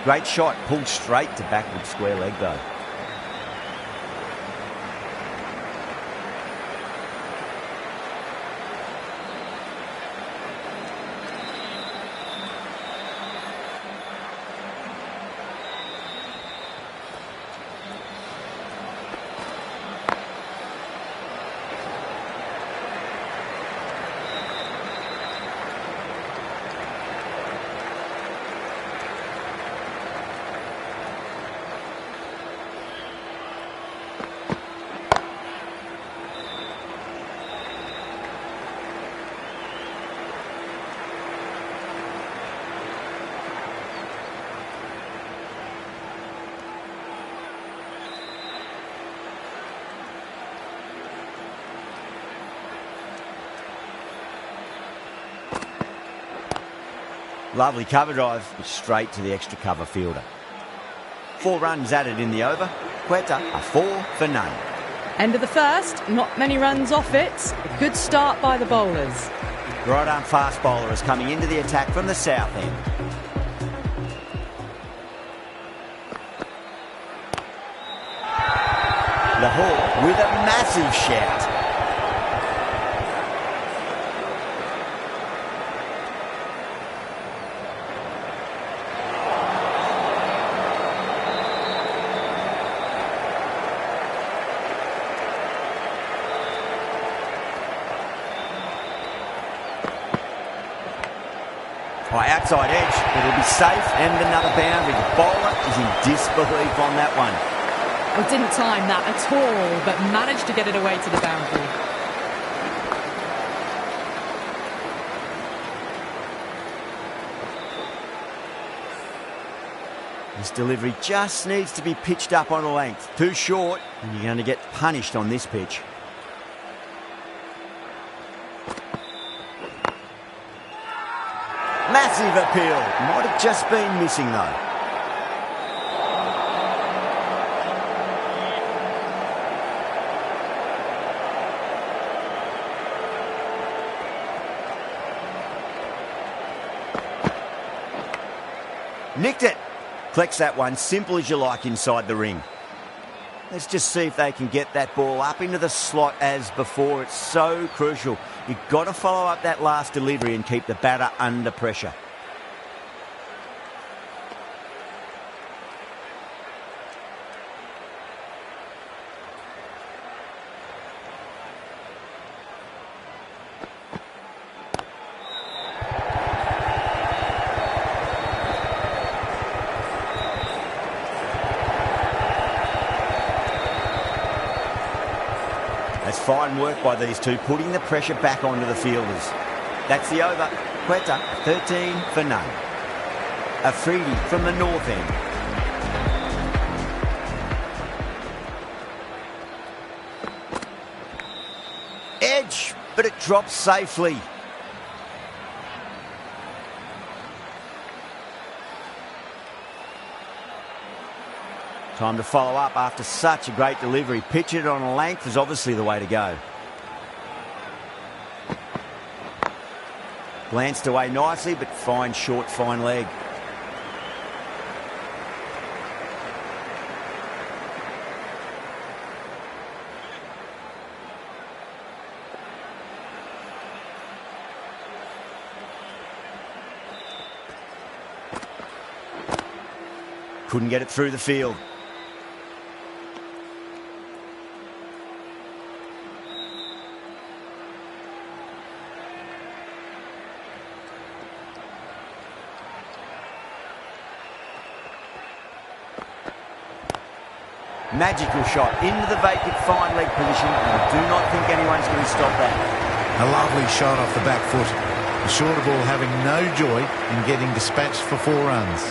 Great shot, pulled straight to backward square leg though. Lovely cover drive, straight to the extra cover fielder. 4 runs added in the over. Quetta a 4 for none. End of the first, not many runs off it. A good start by the bowlers. Right arm fast bowler is coming into the attack from the south end. Lahore with a massive shout. By outside edge, it'll be safe and another boundary. The bowler is in disbelief on that one. Well, didn't time that at all, but managed to get it away to the boundary. This delivery just needs to be pitched up on a length. Too short, and you're going to get punished on this pitch. Massive appeal. Might have just been missing though. Nicked it. Collects that one, simple as you like inside the ring. Let's just see if they can get that ball up into the slot as before. It's so crucial. You've got to follow up that last delivery and keep the batter under pressure. That's fine work by these two, putting the pressure back onto the fielders. That's the over. Quetta, 13 for none. Afridi from the north end. Edge, but it drops safely. Time to follow up after such a great delivery. Pitch it on a length is obviously the way to go. Glanced away nicely, but fine short, fine leg. Couldn't get it through the field. Magical shot into the vacant fine leg position, and I do not think anyone's going to stop that. A lovely shot off the back foot. The shorter ball having no joy in getting dispatched for 4 runs.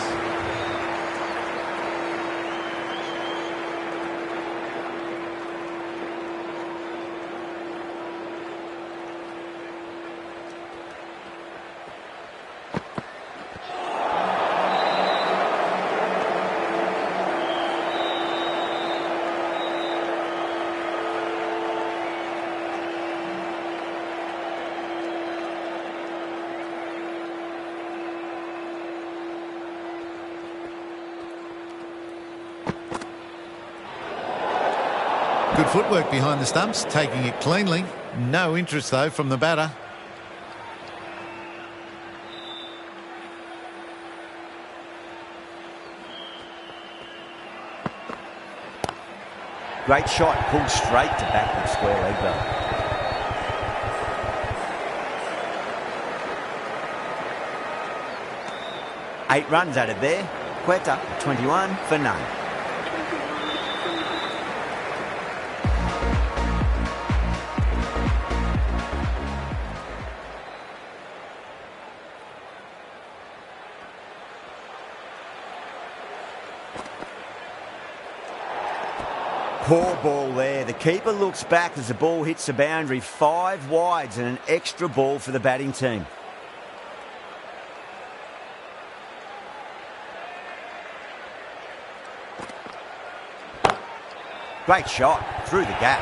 Good footwork behind the stumps, taking it cleanly. No interest, though, from the batter. Great shot, pulled straight to backward square leg though. Eight runs added there. Quetta, 21 for none. Poor ball there. The keeper looks back as the ball hits the boundary. 5 wides and an extra ball for the batting team. Great shot through the gap.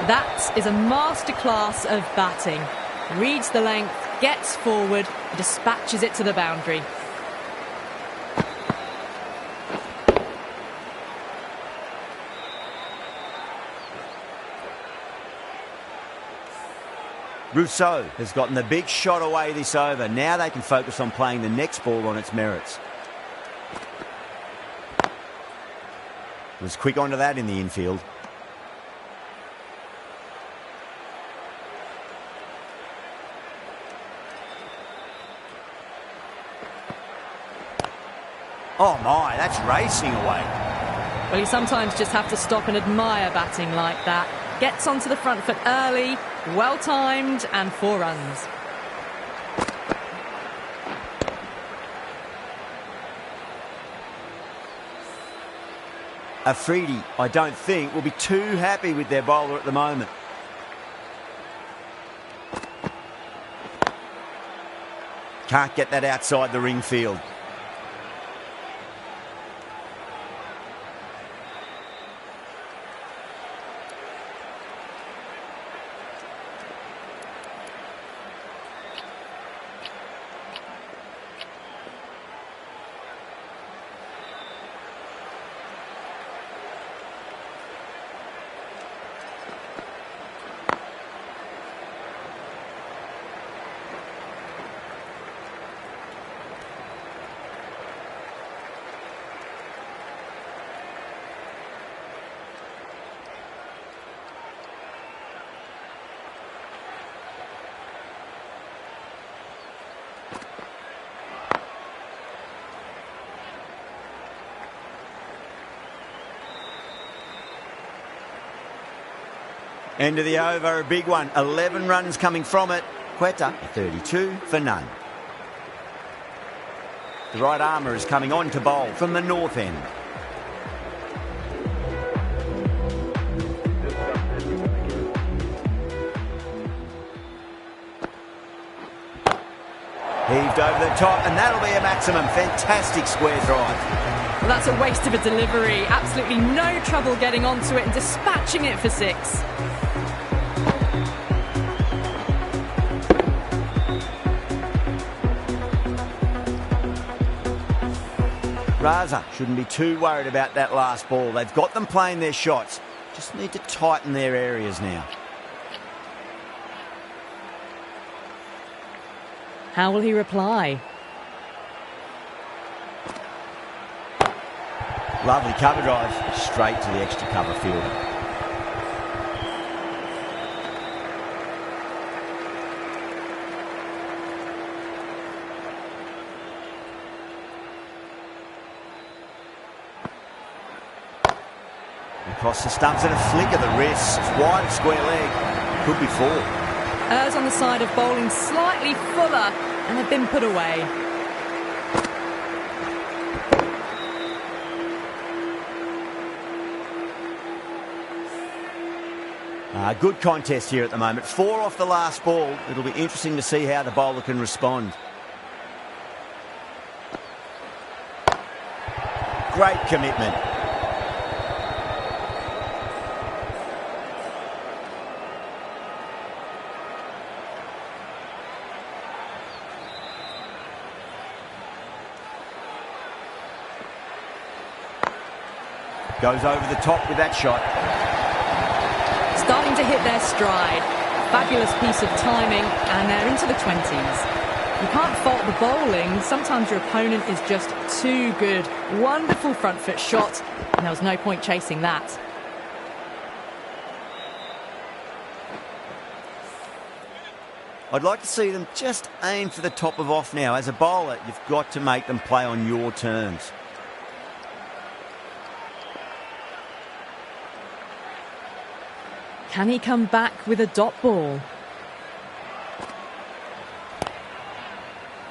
That is a masterclass of batting. Reads the length, gets forward, dispatches it to the boundary. Rousseau has gotten the big shot away this over. Now they can focus on playing the next ball on its merits. Was quick onto that in the infield. Oh my, that's racing away. Well, you sometimes just have to stop and admire batting like that. Gets onto the front foot early, well timed, and 4 runs. Afridi, I don't think, will be too happy with their bowler at the moment. Can't get that outside the ring field. End of the over, a big one. 11 runs coming from it. Quetta, 32 for none. The right armour is coming on to bowl from the north end. Heaved over the top, and that'll be a maximum. Fantastic square drive. Well, that's a waste of a delivery. Absolutely no trouble getting onto it and dispatching it for 6. Raza shouldn't be too worried about that last ball. They've got them playing their shots. Just need to tighten their areas now. How will he reply? Lovely cover drive, straight to the extra cover fielder. Across the stumps and a flick of the wrist. Wide square leg. Could be 4. Errs on the side of bowling slightly fuller and have been put away. Good contest here at the moment. 4 off the last ball. It'll be interesting to see how the bowler can respond. Great commitment. Goes over the top with that shot. starting to hit their stride. Fabulous piece of timing, and they're into the 20s. You can't fault the bowling. Sometimes your opponent is just too good. Wonderful front foot shot, and there was no point chasing that. I'd like to see them just aim for the top of off now. As a bowler, you've got to make them play on your terms. Can he come back with a dot ball?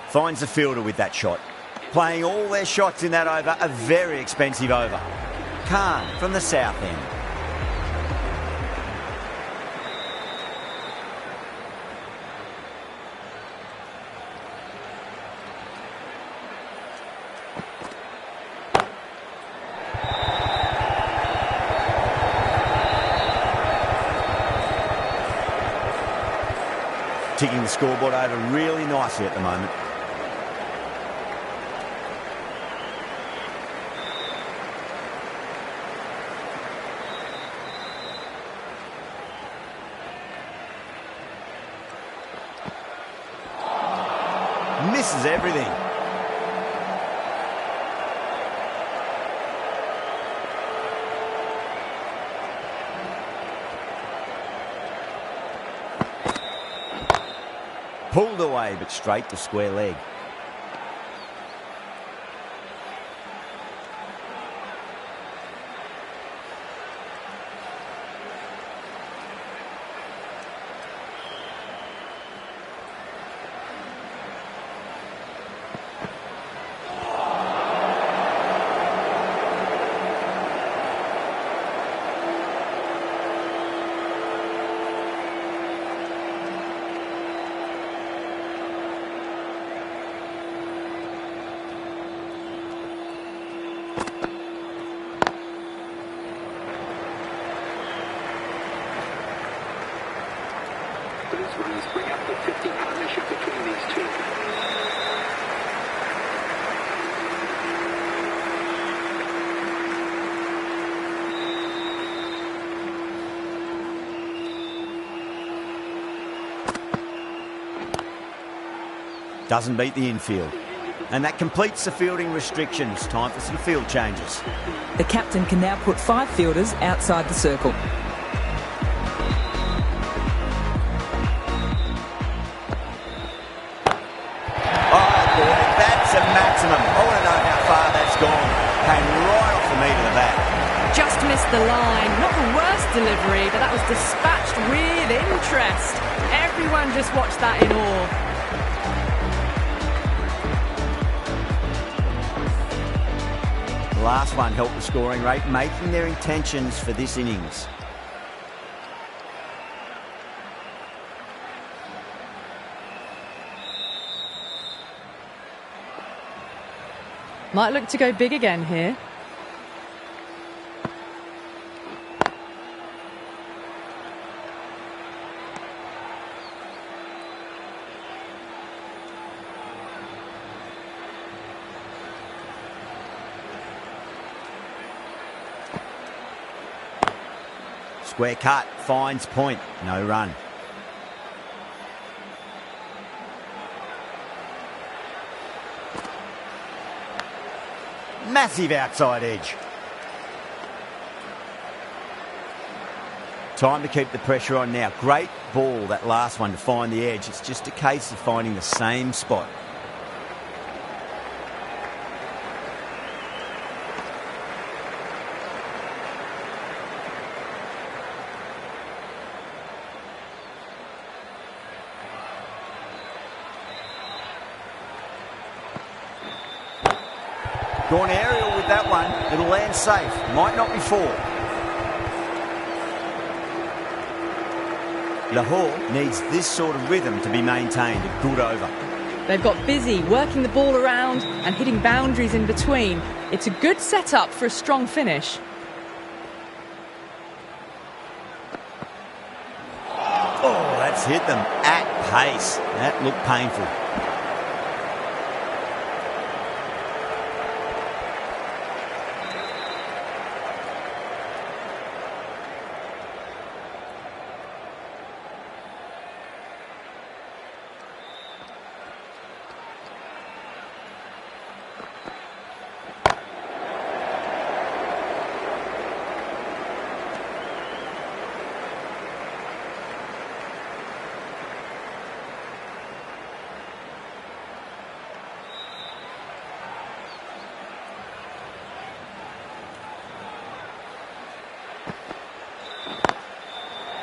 Finds the fielder with that shot. Playing all their shots in that over, a very expensive over. Khan from the south end. Ticking the scoreboard over really nicely at the moment. Misses everything. Pulled away, but straight to square leg. Those runs bring up the 50 partnership between these two. Doesn't beat the infield. And that completes the fielding restrictions. Time for some field changes. The captain can now put 5 fielders outside the circle. Maximum. I want to know how far that's gone. Came right off the meat of the bat. Just missed the line. Not the worst delivery, but that was dispatched with interest. Everyone just watched that in awe. The last one helped the scoring rate, making their intentions for this innings. Might look to go big again here. Square cut, finds point, no run. Massive outside edge. Time to keep the pressure on now. Great ball, that last one, to find the edge. It's just a case of finding the same spot. Gone aerial with that one. It'll land safe. Might not be 4. Lahore needs this sort of rhythm to be maintained. A good over. They've got busy working the ball around and hitting boundaries in between. It's a good setup for a strong finish. Oh, that's hit them at pace. That looked painful.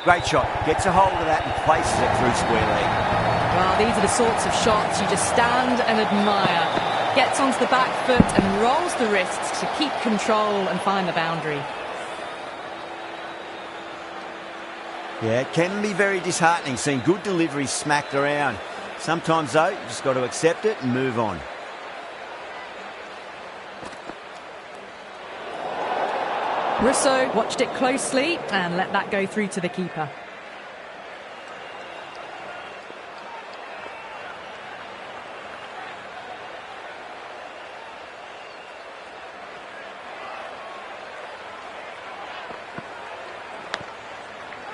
Great shot. Gets a hold of that and places it through square leg. Well, these are the sorts of shots you just stand and admire. Gets onto the back foot and rolls the wrists to keep control and find the boundary. Yeah, it can be very disheartening seeing good deliveries smacked around. Sometimes, though, you just got to accept it and move on. Russo watched it closely and let that go through to the keeper.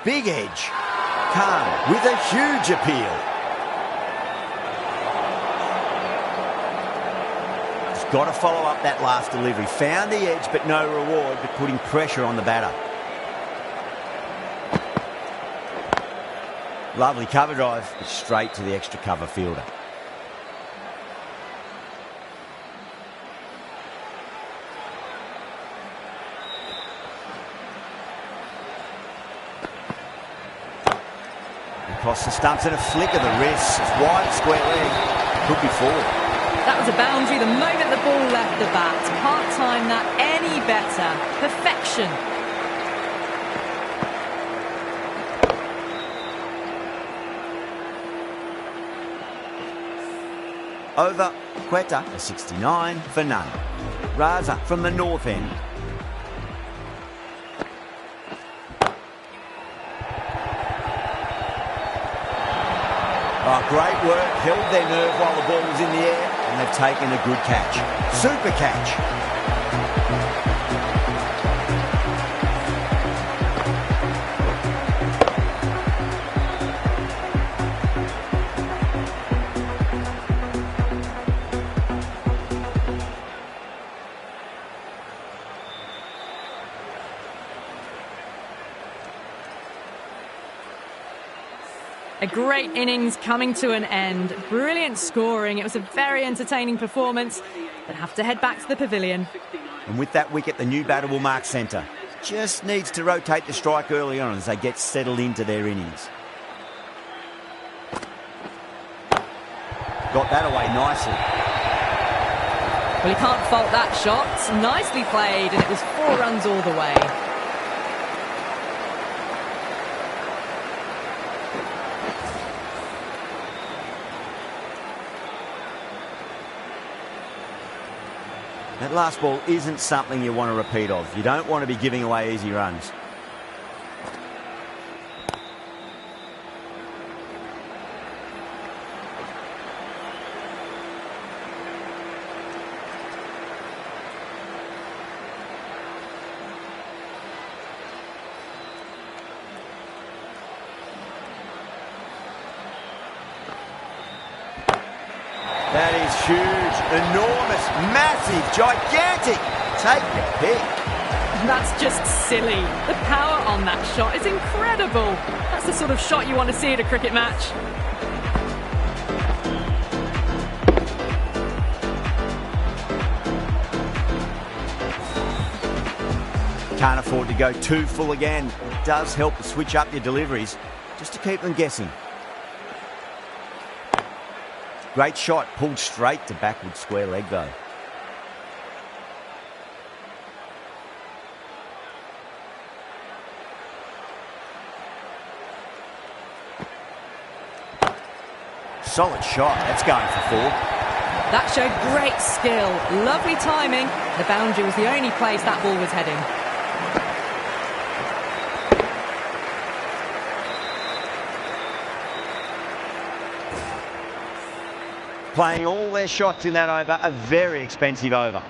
Big edge. Khan with a huge appeal. He's got to follow up that last delivery. Found the edge, but no reward, but putting pressure on the batter. Lovely cover drive, straight to the extra cover fielder. Across the stumps and a flick of the wrist. It's wide, square leg. Could be four. That was a boundary the moment the ball left the bat. Can't time that any better. Perfection. Over Quetta, a 69 for none. Raza from the north end. Oh, great work, held their nerve while the ball was in the air, and they've taken a good catch. Super catch. A great innings coming to an end. Brilliant scoring. It was a very entertaining performance. But have to head back to the pavilion. And with that wicket, the new batter will mark centre. Just needs to rotate the strike early on as they get settled into their innings. Got that away nicely. Well, he can't fault that shot. Nicely played, and it was 4 runs all the way. That last ball isn't something you want to repeat of. You don't want to be giving away easy runs. That is huge, enormous, massive, gigantic. Take your pick. That's just silly. The power on that shot is incredible. That's the sort of shot you want to see at a cricket match. Can't afford to go too full again. It does help to switch up your deliveries, just to keep them guessing. Great shot, pulled straight to backward square leg though. Solid shot, that's going for 4. That showed great skill, lovely timing. The boundary was the only place that ball was heading. Playing all their shots in that over, a very expensive over.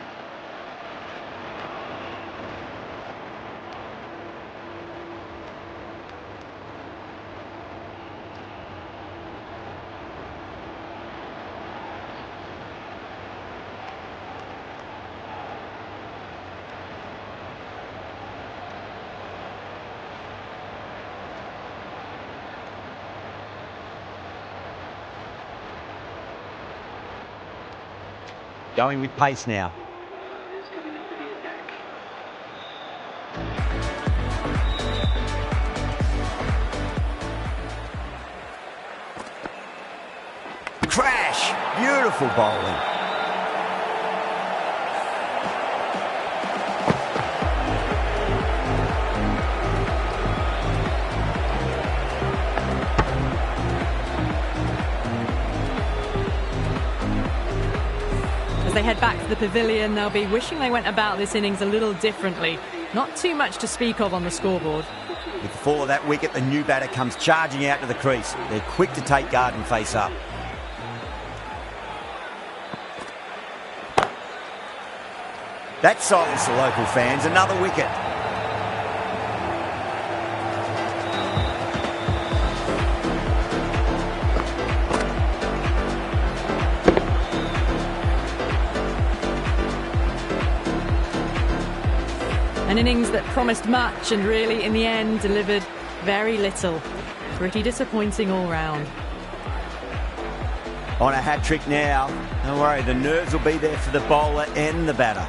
Going with pace now. Wonderful bowling. As they head back to the pavilion, they'll be wishing they went about this innings a little differently. Not too much to speak of on the scoreboard. With the fall of that wicket, the new batter comes charging out to the crease. They're quick to take guard and face up. That silenced the local fans. Another wicket. An innings that promised much and really, in the end, delivered very little. Pretty disappointing all round. On a hat-trick now. Don't worry, the nerves will be there for the bowler and the batter.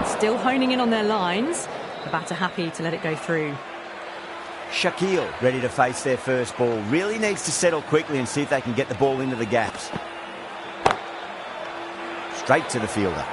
Still honing in on their lines. The batter happy to let it go through. Shakil ready to face their first ball. Really needs to settle quickly and see if they can get the ball into the gaps. Straight to the fielder.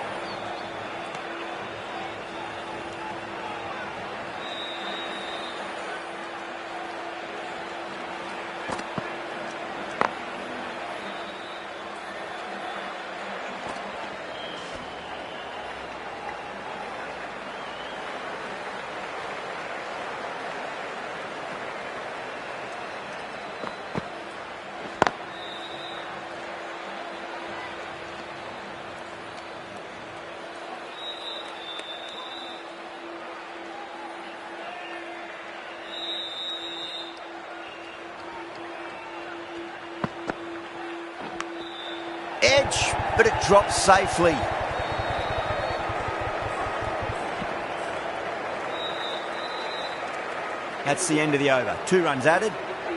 Edge, but it drops safely. That's the end of the over. 2 runs added.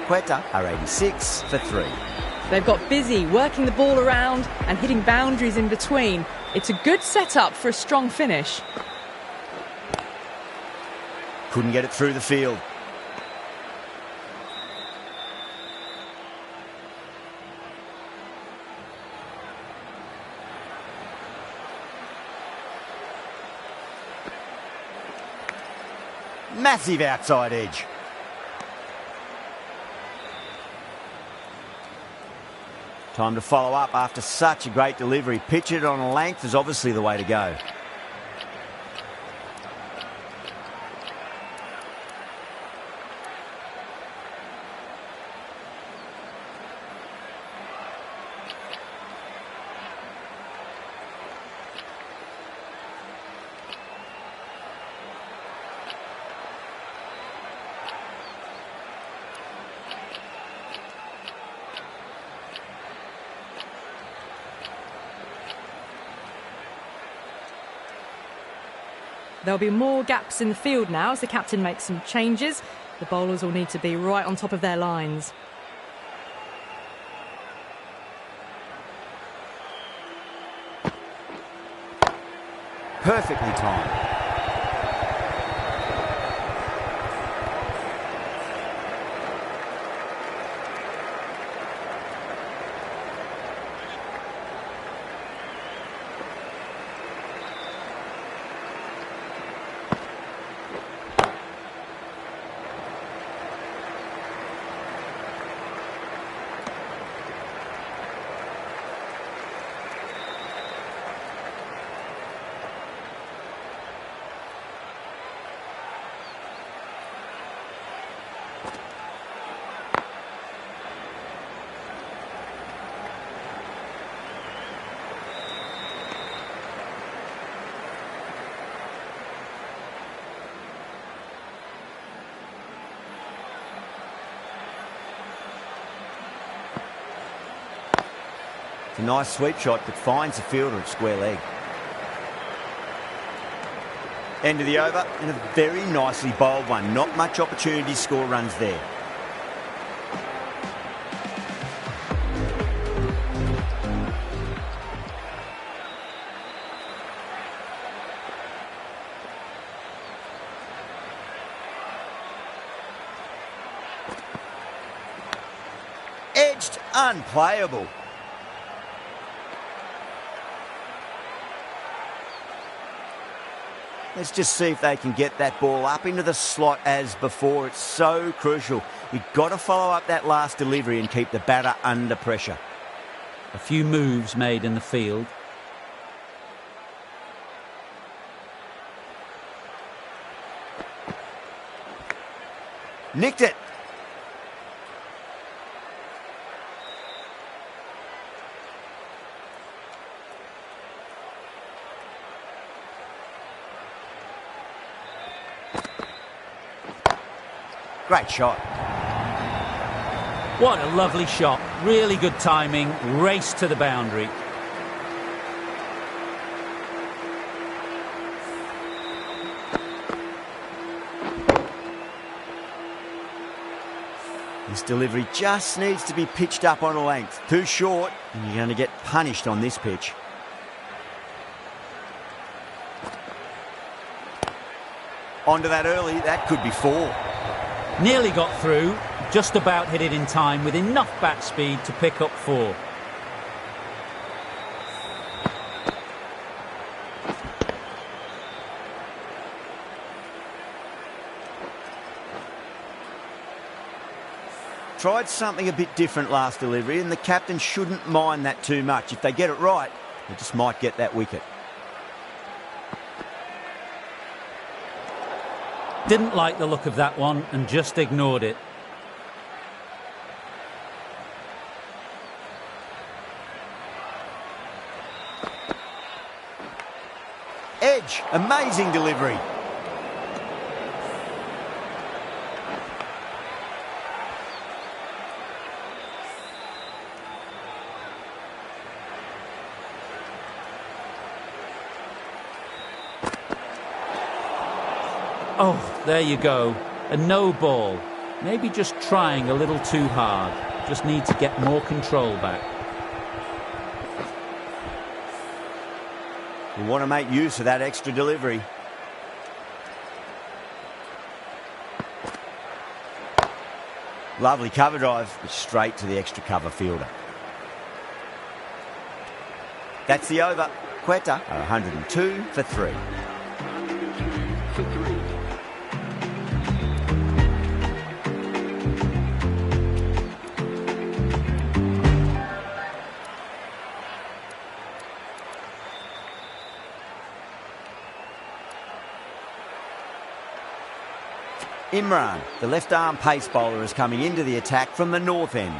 Quetta are 86 for 3. They've got busy working the ball around and hitting boundaries in between. It's a good setup for a strong finish. Couldn't get it through the field. Massive outside edge. Time to follow up after such a great delivery. Pitch it on a length is obviously the way to go. There'll be more gaps in the field now as the captain makes some changes. The bowlers will need to be right on top of their lines. Perfectly timed. It's a nice sweep shot that finds the fielder at square leg. End of the over, and a very nicely bowled one. Not much opportunity to score runs there. Unplayable. Let's just see if they can get that ball up into the slot as before. It's so crucial. You've got to follow up that last delivery and keep the batter under pressure. A few moves made in the field. Nicked it. Great shot. What a lovely shot. Really good timing. Race to the boundary. This delivery just needs to be pitched up on a length. Too short, and you're going to get punished on this pitch. Onto that early, that could be 4. Nearly got through, just about hit it in time with enough bat speed to pick up 4. Tried something a bit different last delivery, and the captain shouldn't mind that too much. If they get it right, they just might get that wicket. Didn't like the look of that one and just ignored it. Edge, amazing delivery. Oh, there you go. A no ball. Maybe just trying a little too hard. Just need to get more control back. We want to make use of that extra delivery. Lovely cover drive, straight to the extra cover fielder. That's the over. Quetta are 102 for 3. For 3. Imran, the left-arm pace bowler, is coming into the attack from the north end.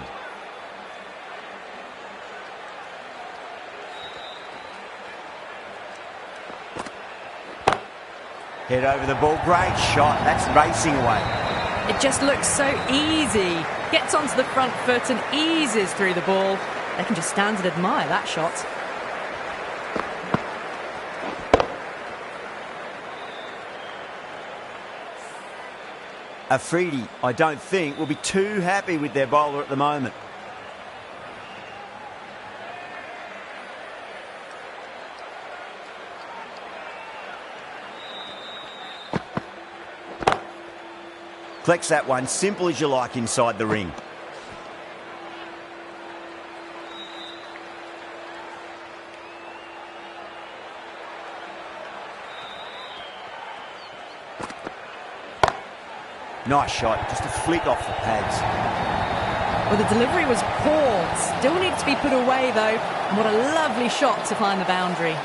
Head over the ball, great shot, that's racing away. It just looks so easy. Gets onto the front foot and eases through the ball. They can just stand and admire that shot. Afridi, I don't think, will be too happy with their bowler at the moment. Collects that one, simple as you like, inside the ring. Nice shot, just a flick off the pads. Well, the delivery was poor. Still needs to be put away, though. And what a lovely shot to find the boundary.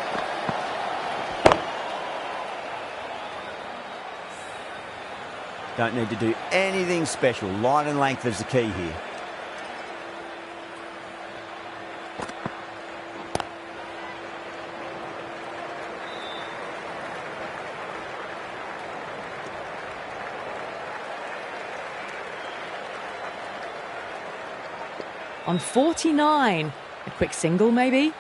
Don't need to do anything special. Line and length is the key here. On 49. A quick single, maybe?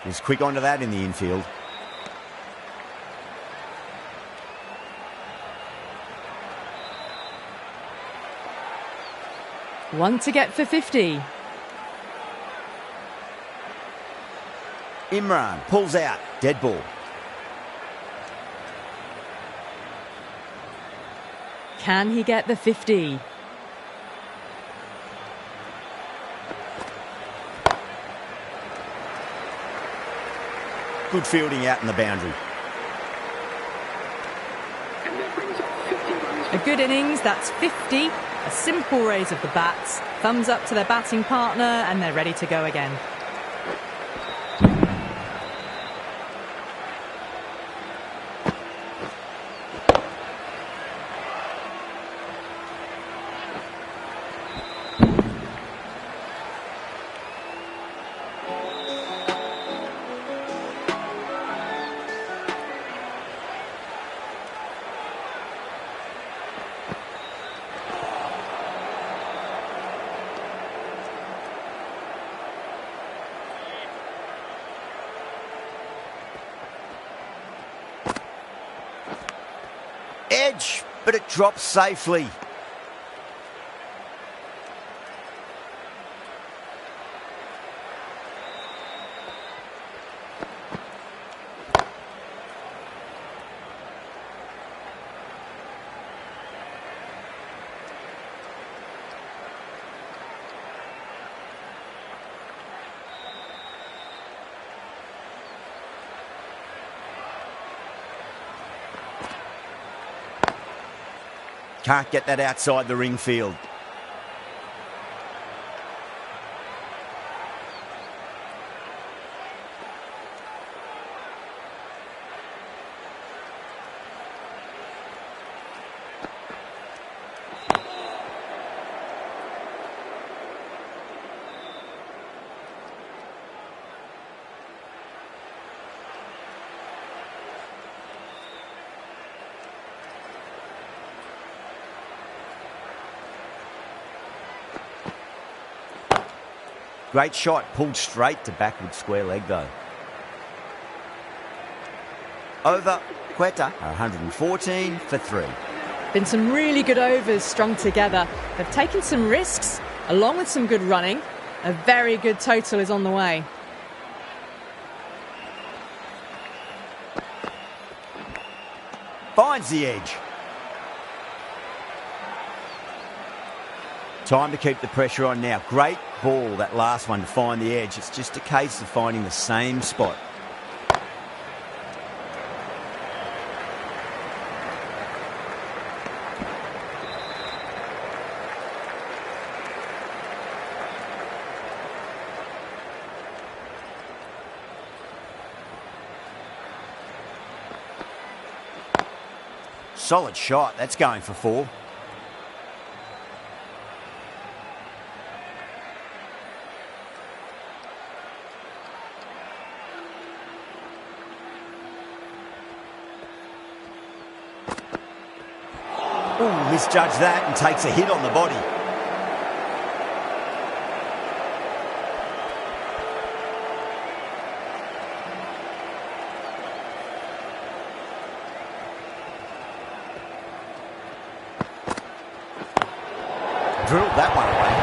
He's quick onto that in the infield. One to get for 50. Imran pulls out. Dead ball. Can he get the 50? Good fielding out in the boundary. And that brings up 50 runs. A good innings, that's 50. A simple raise of the bats. Thumbs up to their batting partner, and they're ready to go again. Edge, but it drops safely. Can't get that outside the ring field. Great shot, pulled straight to backward square leg though. Over, Quetta, 114 for 3. Been some really good overs strung together. They've taken some risks, along with some good running. A very good total is on the way. Finds the edge. Time to keep the pressure on now. Great ball, that last one, to find the edge. It's just a case of finding the same spot. Solid shot. That's going for 4. Ooh, misjudged that and takes a hit on the body. Drilled that one away.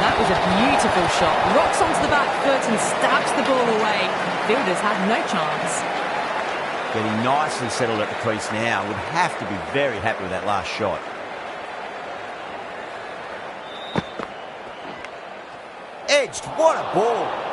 That was a beautiful shot. Rocks onto the back foot and stabs the ball away. Fielders had no chance. Getting nicely settled at the crease now. Would have to be very happy with that last shot. Edged. What a ball.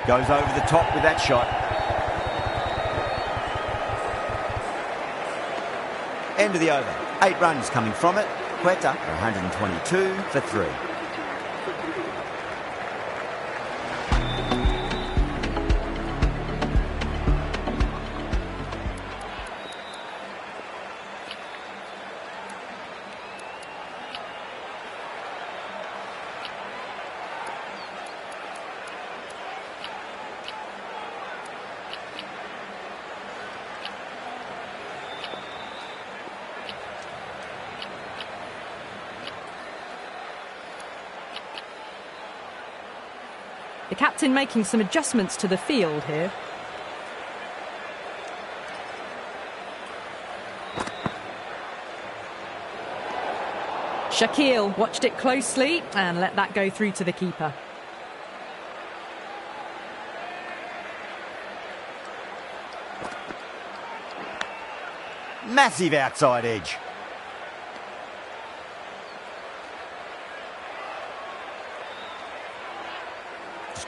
Goes over the top with that shot. End of the over. 8 runs coming from it. Quetta for 122 for 3. The captain making some adjustments to the field here. Shakil watched it closely and let that go through to the keeper. Massive outside edge.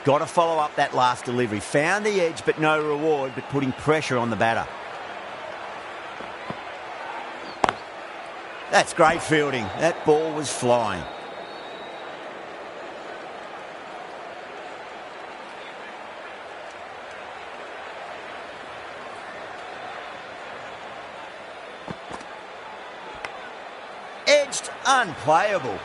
Got to follow up that last delivery. Found the edge, but no reward, but putting pressure on the batter. That's great fielding. That ball was flying. Edged, unplayable.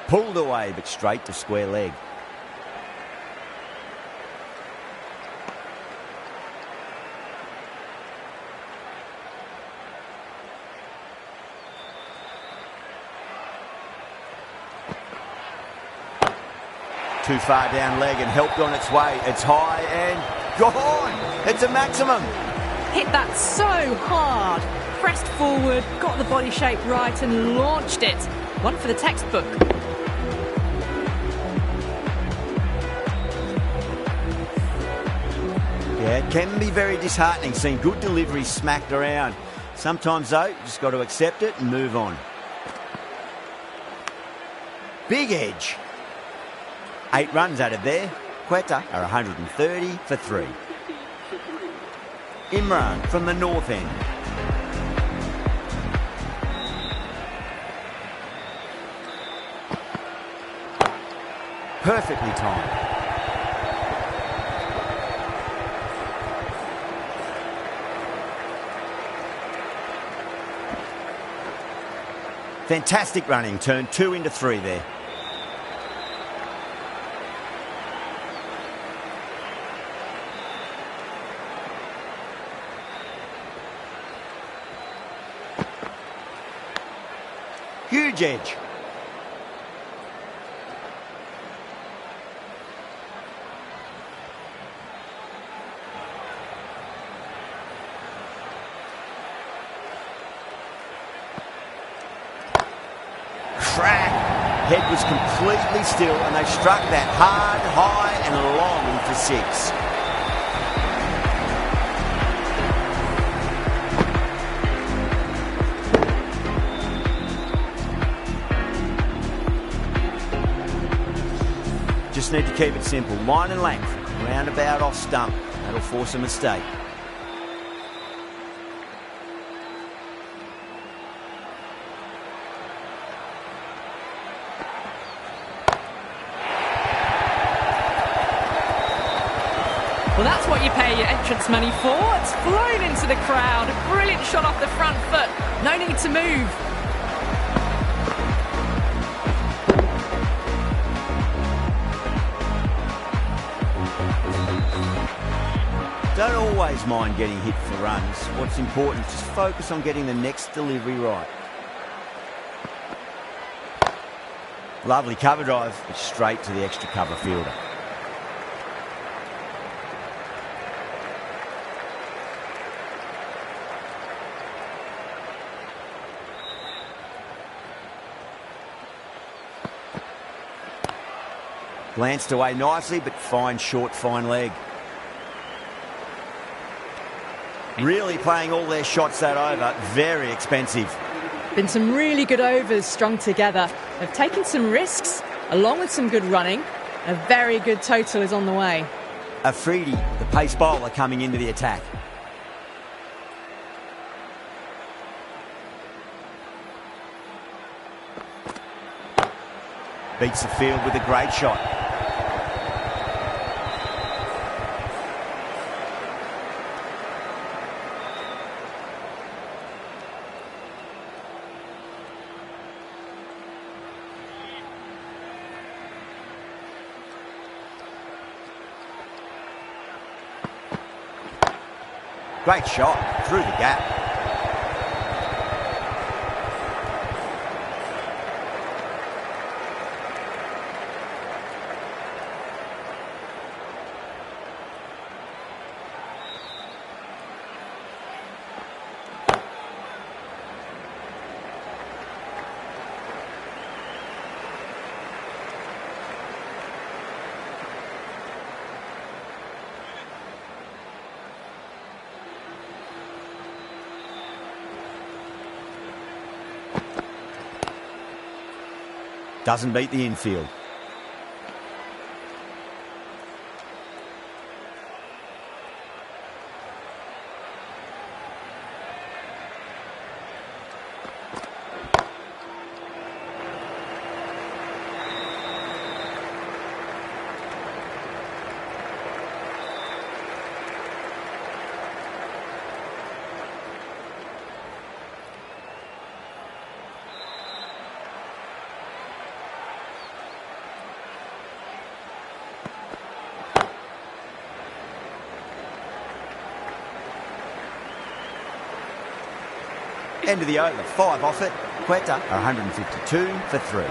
Pulled away, but straight to square leg. Too far down leg and helped on its way. It's high and gone. It's a maximum. Hit that so hard. Pressed forward, got the body shape right and launched it. One for the textbook. Yeah, it can be very disheartening seeing good delivery smacked around. Sometimes, though, you just got to accept it and move on. Big edge. 8 runs out of there. Quetta are 130 for 3. Imran from the north end. Perfectly timed. Fantastic running, turned 2 into 3 there. Huge edge. Crack. Head was completely still and they struck that hard, high and long for 6. Just need to keep it simple. Line and length. Roundabout off stump. That'll force a mistake. Well, that's what you pay your entrance money for. It's flown into the crowd. A brilliant shot off the front foot. No need to move. Don't always mind getting hit for runs. What's important is just focus on getting the next delivery right. Lovely cover drive, but straight to the extra cover fielder. Glanced away nicely, but fine short, fine leg. Really playing all their shots that over. Very expensive. Been some really good overs strung together. They've taken some risks, along with some good running. A very good total is on the way. Afridi, the pace bowler, coming into the attack. Beats the field with a great shot. Great shot through the gap. Doesn't beat the infield. End of the over, 5 off it. Quetta, 152 for 3.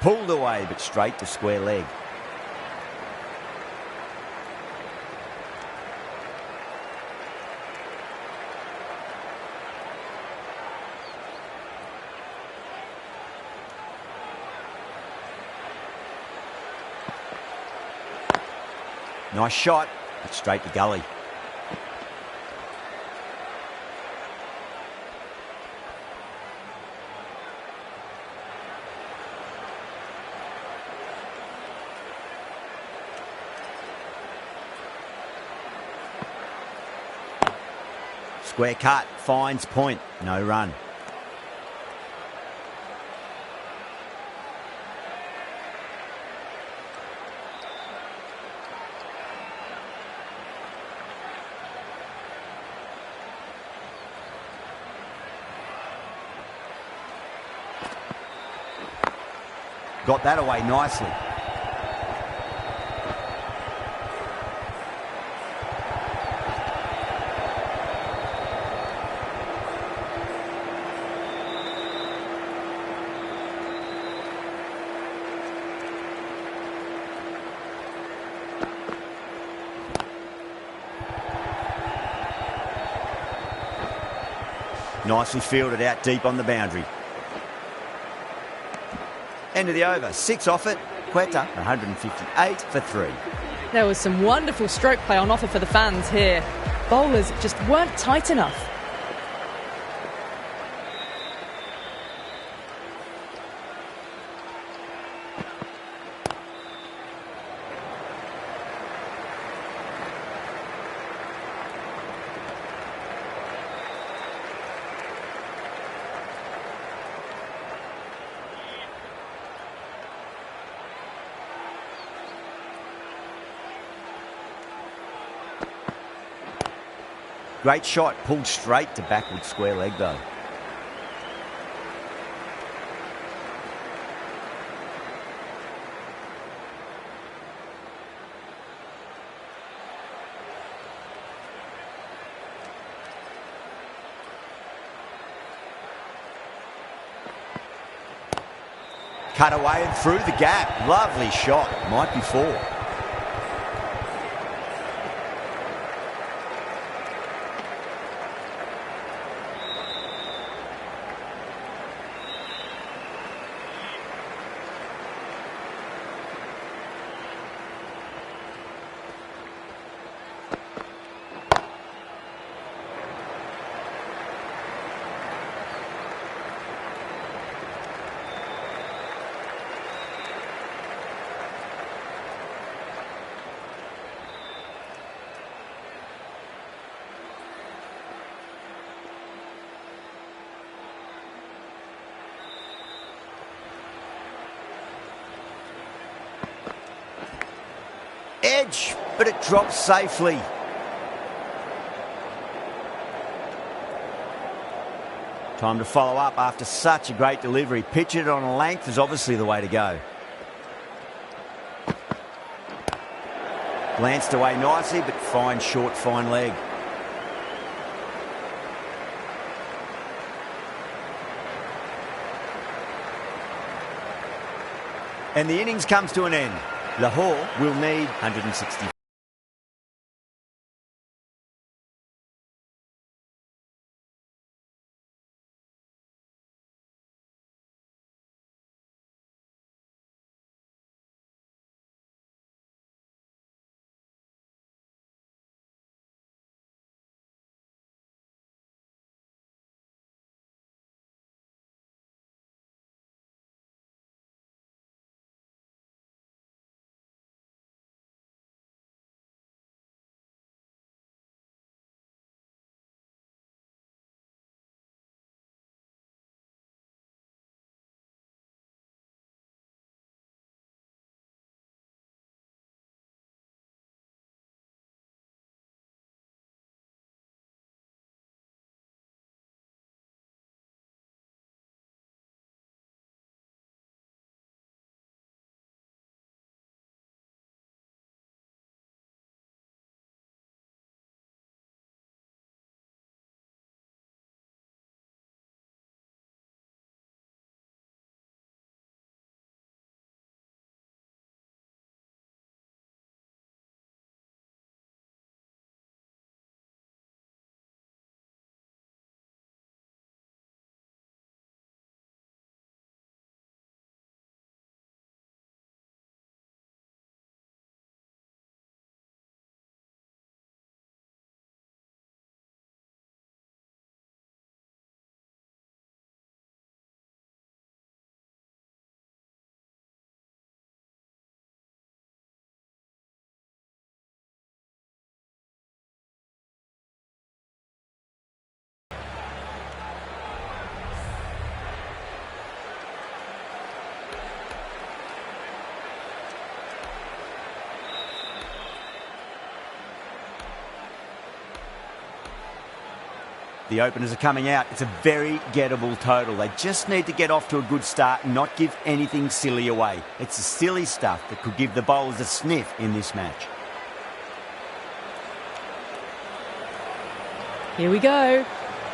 Pulled away, but straight to square leg. Nice shot, but straight to gully. Square cut, finds point, no run. Got that away nicely. Nicely fielded out deep on the boundary. End of the over, 6 off it. Quetta, 158 for 3. There was some wonderful stroke play on offer for the fans here. Bowlers just weren't tight enough. Great shot, pulled straight to backward square leg though. Cut away and through the gap. Lovely shot. Might be 4. Edge, but it drops safely. Time to follow up after such a great delivery. Pitch it on a length is obviously the way to go. Glanced away nicely, but fine short, fine leg. And the innings comes to an end. Lahore will need 160. The openers are coming out. It's a very gettable total. They just need to get off to a good start and not give anything silly away. It's the silly stuff that could give the bowlers a sniff in this match. Here we go.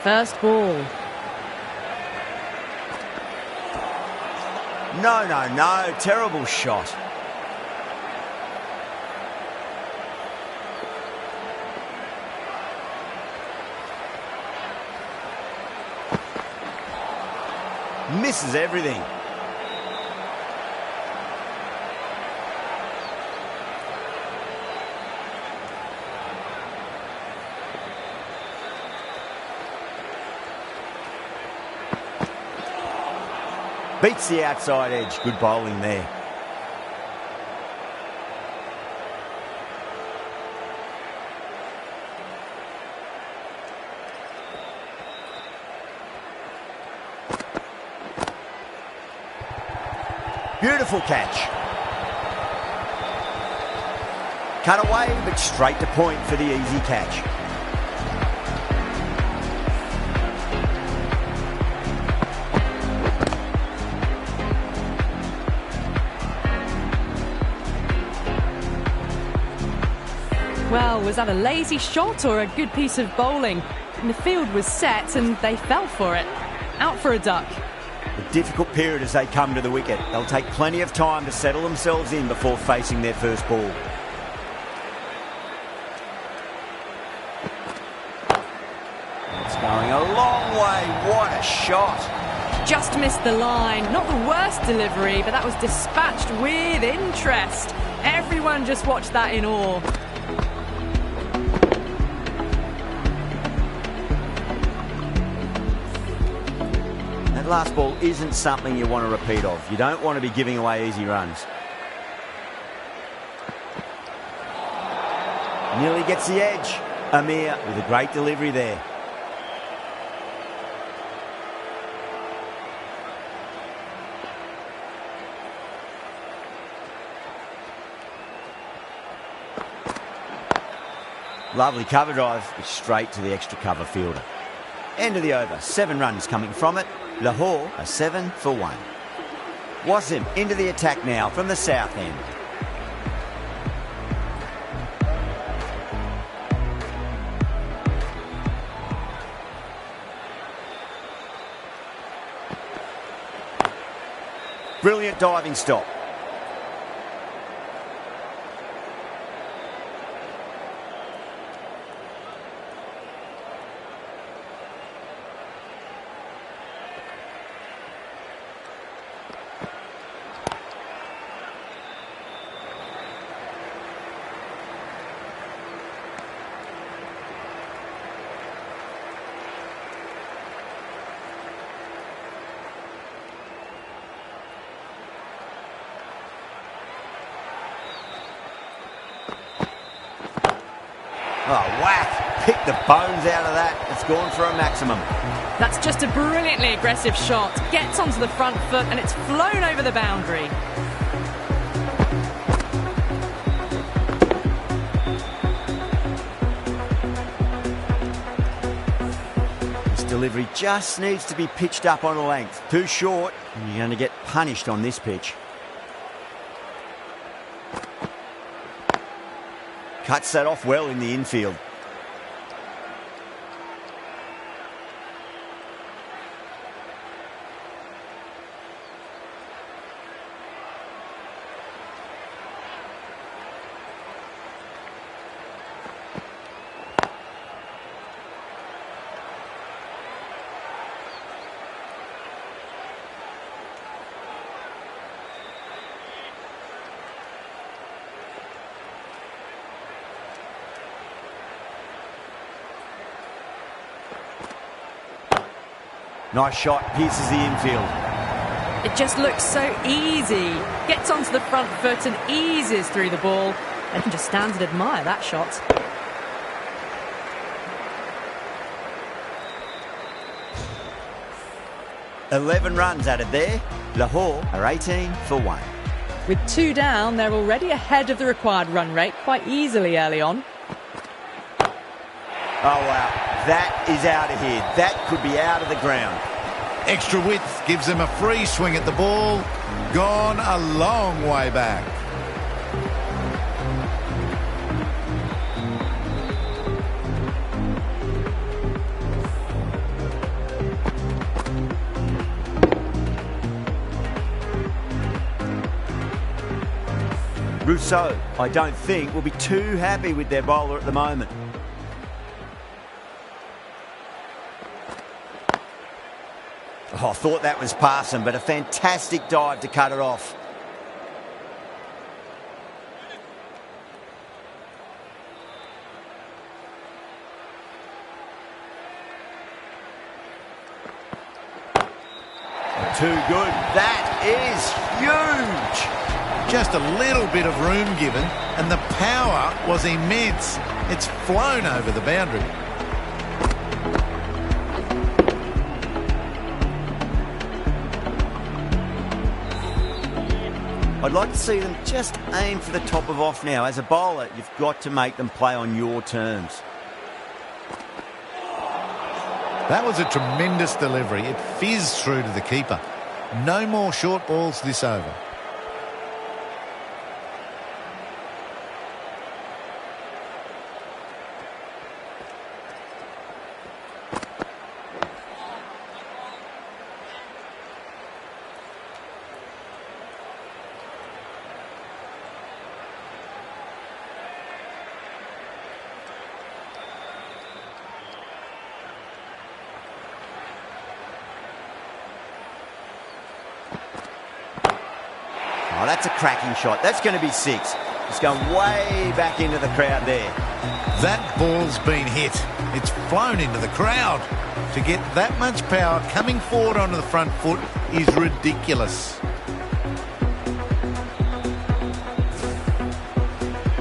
First ball. No. Terrible shot. Misses everything. Beats the outside edge. Good bowling there. Beautiful catch. Cut away, but straight to point for the easy catch. Well, was that a lazy shot or a good piece of bowling? And the field was set and they fell for it. Out for a duck. A difficult period as they come to the wicket. They'll take plenty of time to settle themselves in before facing their first ball. It's going a long way. What a shot. Just missed the line. Not the worst delivery, but that was dispatched with interest. Everyone just watched that in awe. That last ball isn't something you want to repeat of. You don't want to be giving away easy runs. Nearly gets the edge. Amir with a great delivery there. Lovely cover drive, but straight to the extra cover fielder. End of the over, 7 runs coming from it. Lahore are 7 for 1. Wasim into the attack now from the south end. Brilliant diving stop. Oh, whack. Pick the bones out of that. It's gone for a maximum. That's just a brilliantly aggressive shot. Gets onto the front foot and it's flown over the boundary. This delivery just needs to be pitched up on a length. Too short, and you're going to get punished on this pitch. Cuts that off well in the infield. Nice shot, pierces the infield. It just looks so easy. Gets onto the front foot and eases through the ball. I can just stand and admire that shot. "11 runs added there. Lahore are 18 for 1. With 2 down, they're already ahead of the required run rate quite easily early on. Oh, wow. That is out of here. That could be out of the ground. Extra width gives them a free swing at the ball. Gone a long way back. Rousseau, I don't think, will be too happy with their bowler at the moment. Oh, I thought that was passing, but a fantastic dive to cut it off. Too good. That is huge. Just a little bit of room given, and the power was immense. It's flown over the boundary. I'd like to see them just aim for the top of off now. As a bowler, you've got to make them play on your terms. That was a tremendous delivery. It fizzed through to the keeper. No more short balls this over. that's a cracking shot. That's going to be 6. It's going way back into the crowd there. That ball's been hit. It's flown into the crowd. To get that much power coming forward onto the front foot is ridiculous.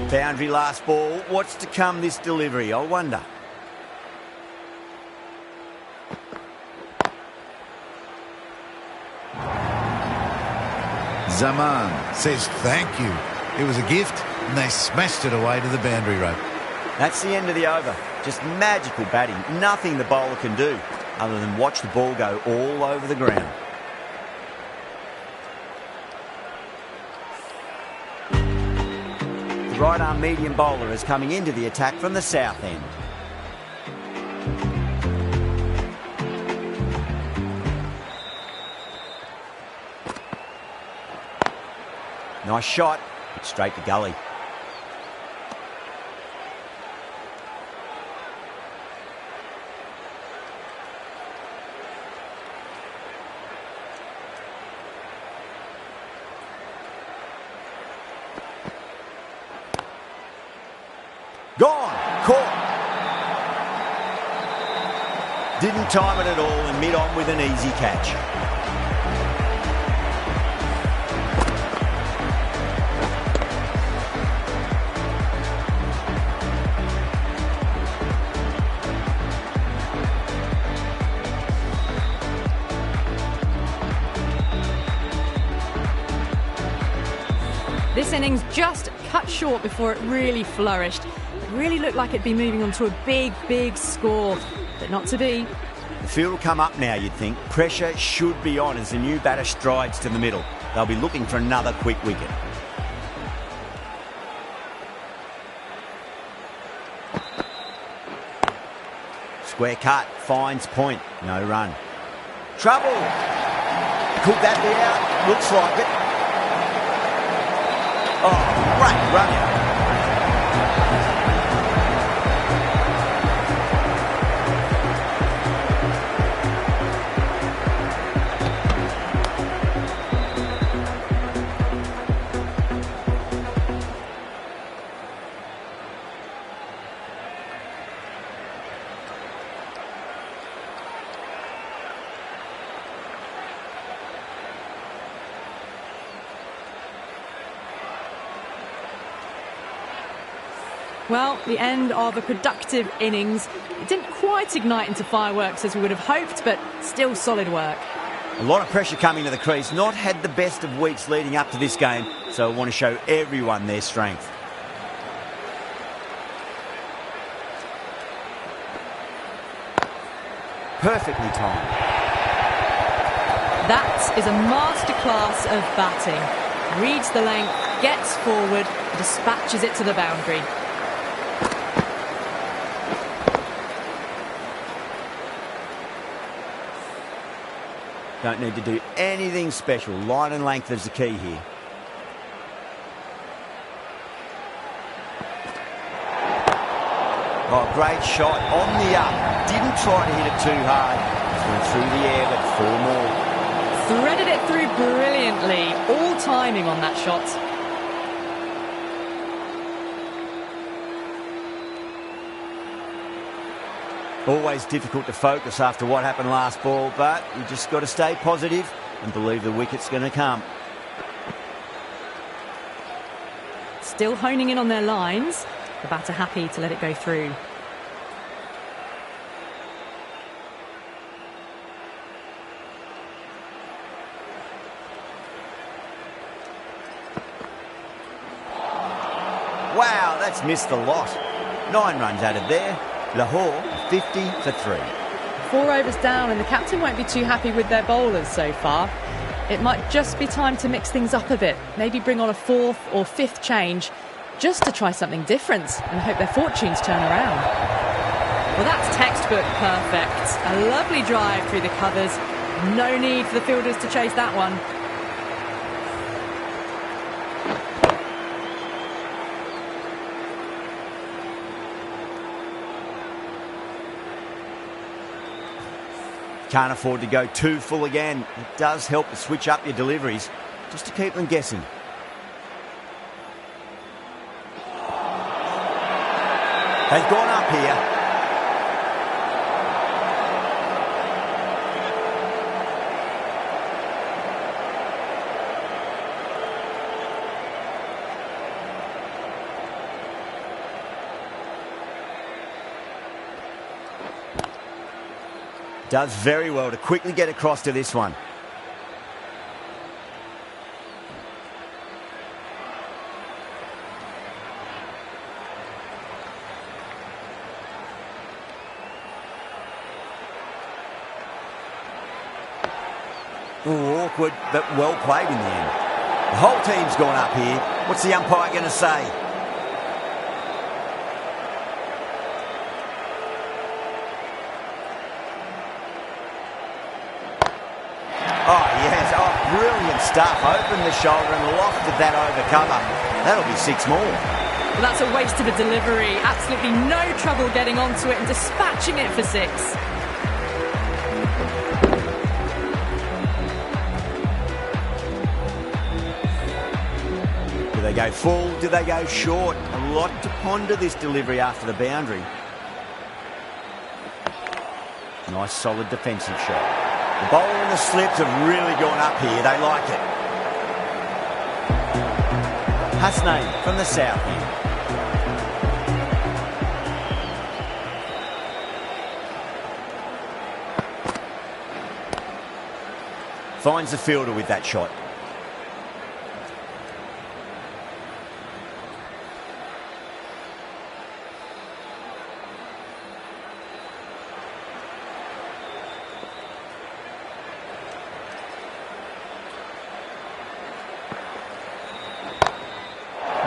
Boundary last ball. What's to come this delivery, I wonder. Zaman says thank you. It was a gift and they smashed it away to the boundary rope. That's the end of the over. Just magical batting. Nothing the bowler can do other than watch the ball go all over the ground. The right-arm medium bowler is coming into the attack from the south end. Nice shot. Straight to gully. Gone. Caught. Didn't time it at all and mid-on with an easy catch. This innings just cut short before it really flourished. It really looked like it'd be moving on to a big, big score, but not to be. The field will come up now, you'd think. Pressure should be on as the new batter strides to the middle. They'll be looking for another quick wicket. Square cut, finds point, no run. Trouble! Could that be out? Looks like it. Oh, great run out. Well, the end of a productive innings. It didn't quite ignite into fireworks as we would have hoped, but still solid work. A lot of pressure coming to the crease. Not had the best of weeks leading up to this game, so I want to show everyone their strength. Perfectly timed. That is a masterclass of batting. Reads the length, gets forward, dispatches it to the boundary. Don't need to do anything special. Line and length is the key here. Oh, great shot on the up. Didn't try to hit it too hard. Just went through the air, but 4 more. Threaded it through brilliantly. All timing on that shot. Always difficult to focus after what happened last ball, but you just got to stay positive and believe the wicket's going to come. Still honing in on their lines. The batter happy to let it go through. Wow, that's missed the lot. 9 runs added there. Lahore 50 for 3. 4 overs down and the captain won't be too happy with their bowlers so far. It might just be time to mix things up a bit. Maybe bring on a 4th or 5th change just to try something different and hope their fortunes turn around. Well, that's textbook perfect. A lovely drive through the covers. No need for the fielders to chase that one. Can't afford to go too full again. It does help to switch up your deliveries just to keep them guessing. They've gone up here. Does very well to quickly get across to this one. Ooh, awkward, but well played in the end. The whole team's gone up here. What's the umpire going to say? Oh, yes. Oh, brilliant stuff. Opened the shoulder and lofted that over cover. That'll be 6 more. Well, that's a waste of a delivery. Absolutely no trouble getting onto it and dispatching it for 6. Do they go full? Do they go short? A lot to ponder this delivery after the boundary. Nice solid defensive shot. The bowler and the slips have really gone up here. They like it. Hasnain from the south end. Finds the fielder with that shot.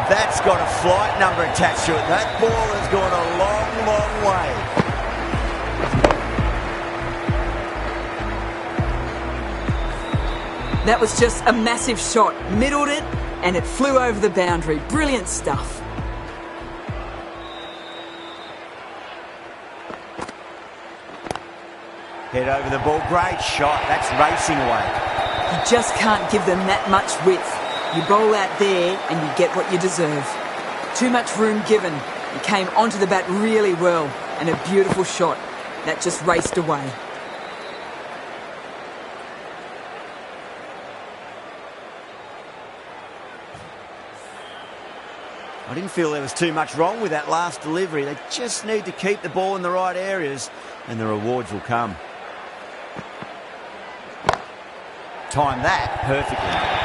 That's got a flight number attached to it. That ball has gone a long, long way. That was just a massive shot. Middled it and it flew over the boundary. Brilliant stuff. Head over the ball. Great shot. That's racing away. You just can't give them that much width. You bowl out there and you get what you deserve. Too much room given. He came onto the bat really well and a beautiful shot. That just raced away. I didn't feel there was too much wrong with that last delivery. They just need to keep the ball in the right areas and the rewards will come. Time that perfectly.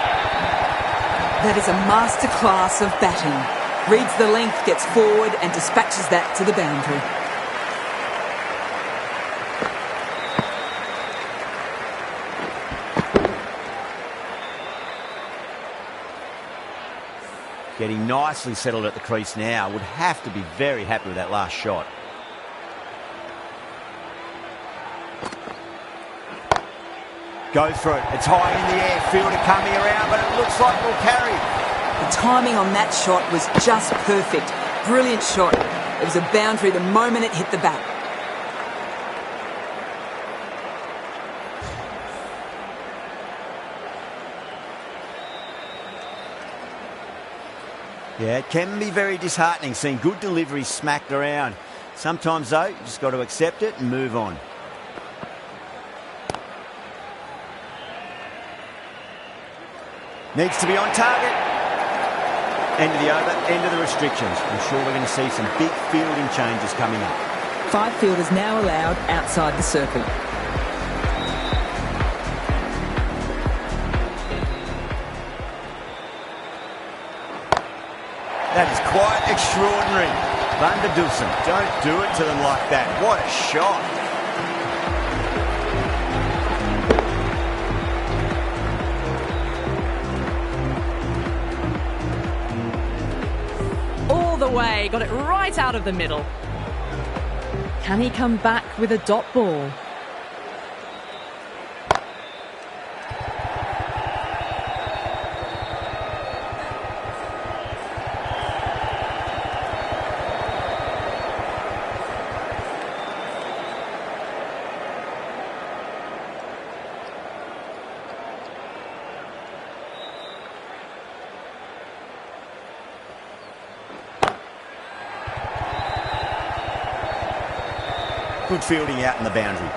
That is a masterclass of batting. Reads the length, gets forward and dispatches that to the boundary. Getting nicely settled at the crease now. Would have to be very happy with that last shot. Go for it. It's high in the air. Fielder coming around, but it looks like we'll carry. The timing on that shot was just perfect. Brilliant shot. It was a boundary the moment it hit the bat. Yeah, it can be very disheartening seeing good deliveries smacked around. Sometimes, though, you just got to accept it and move on. Needs to be on target. End of the over, end of the restrictions. I'm sure we're going to see some big fielding changes coming up. 5 fielders now allowed outside the circle. That is quite extraordinary. Van der Dusen, don't do it to them like that. What a shot. All the way, got it right out of the middle. Can he come back with a dot ball? Good fielding out in the boundary.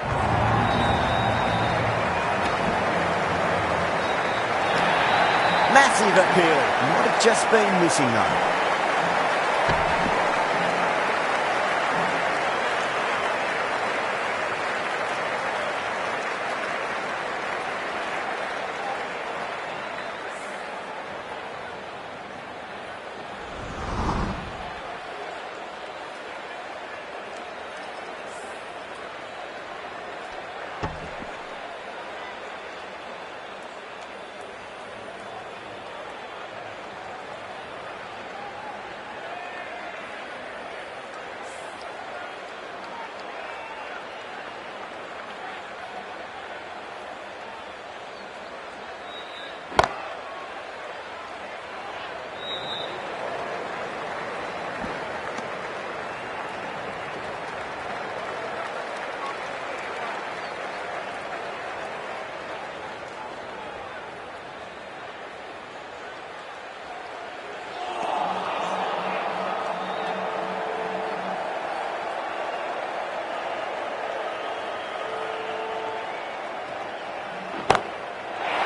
Massive appeal. Might have just been missing though.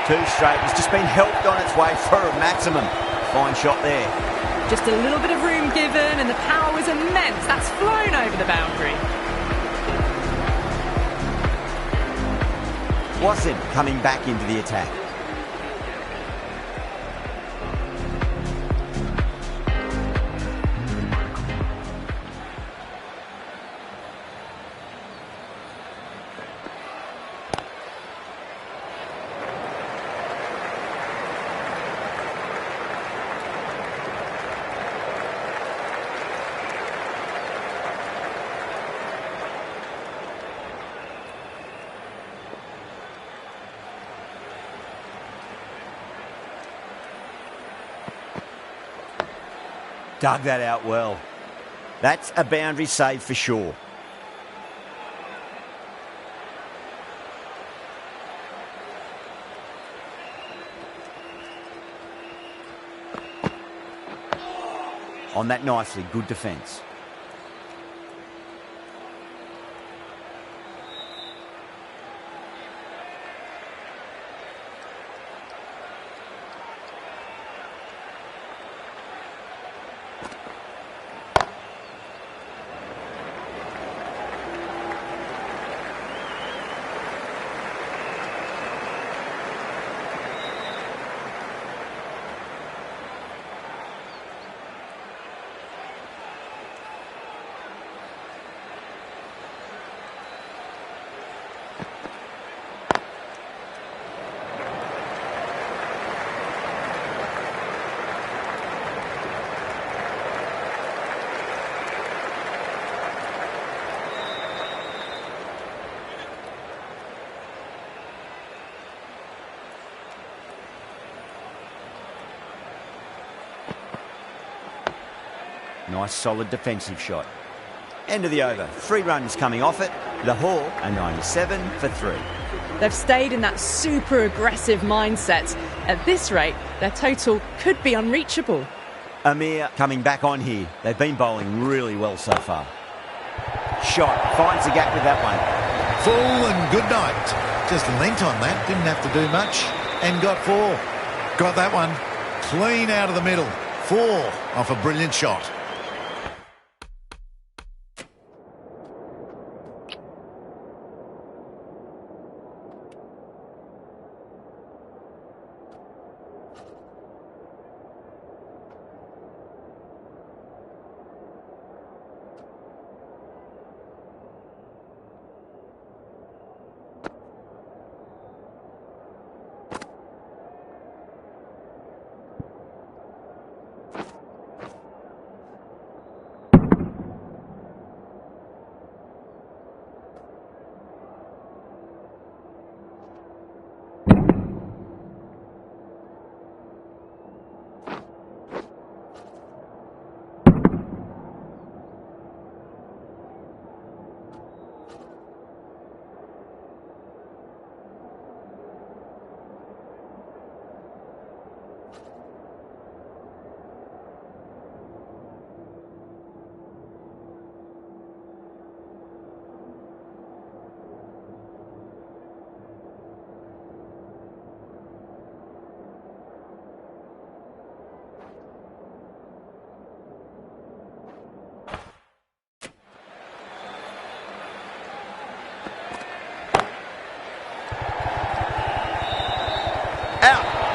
Two straight. It's just been helped on its way for a maximum. Fine shot there. Just a little bit of room given, and the power was immense. That's flown over the boundary. Wassim coming back into the attack. Dug that out well. That's a boundary save for sure. On that nicely, good defence. Nice solid defensive shot. End of the over. 3 runs coming off it. Lahore are 97 for 3. They've stayed in that super aggressive mindset. At this rate, their total could be unreachable. Amir coming back on here. They've been bowling really well so far. Shot. Finds the gap with that one. Full and good night. Just lent on that. Didn't have to do much. And got 4. Got that one. Clean out of the middle. 4 off a brilliant shot.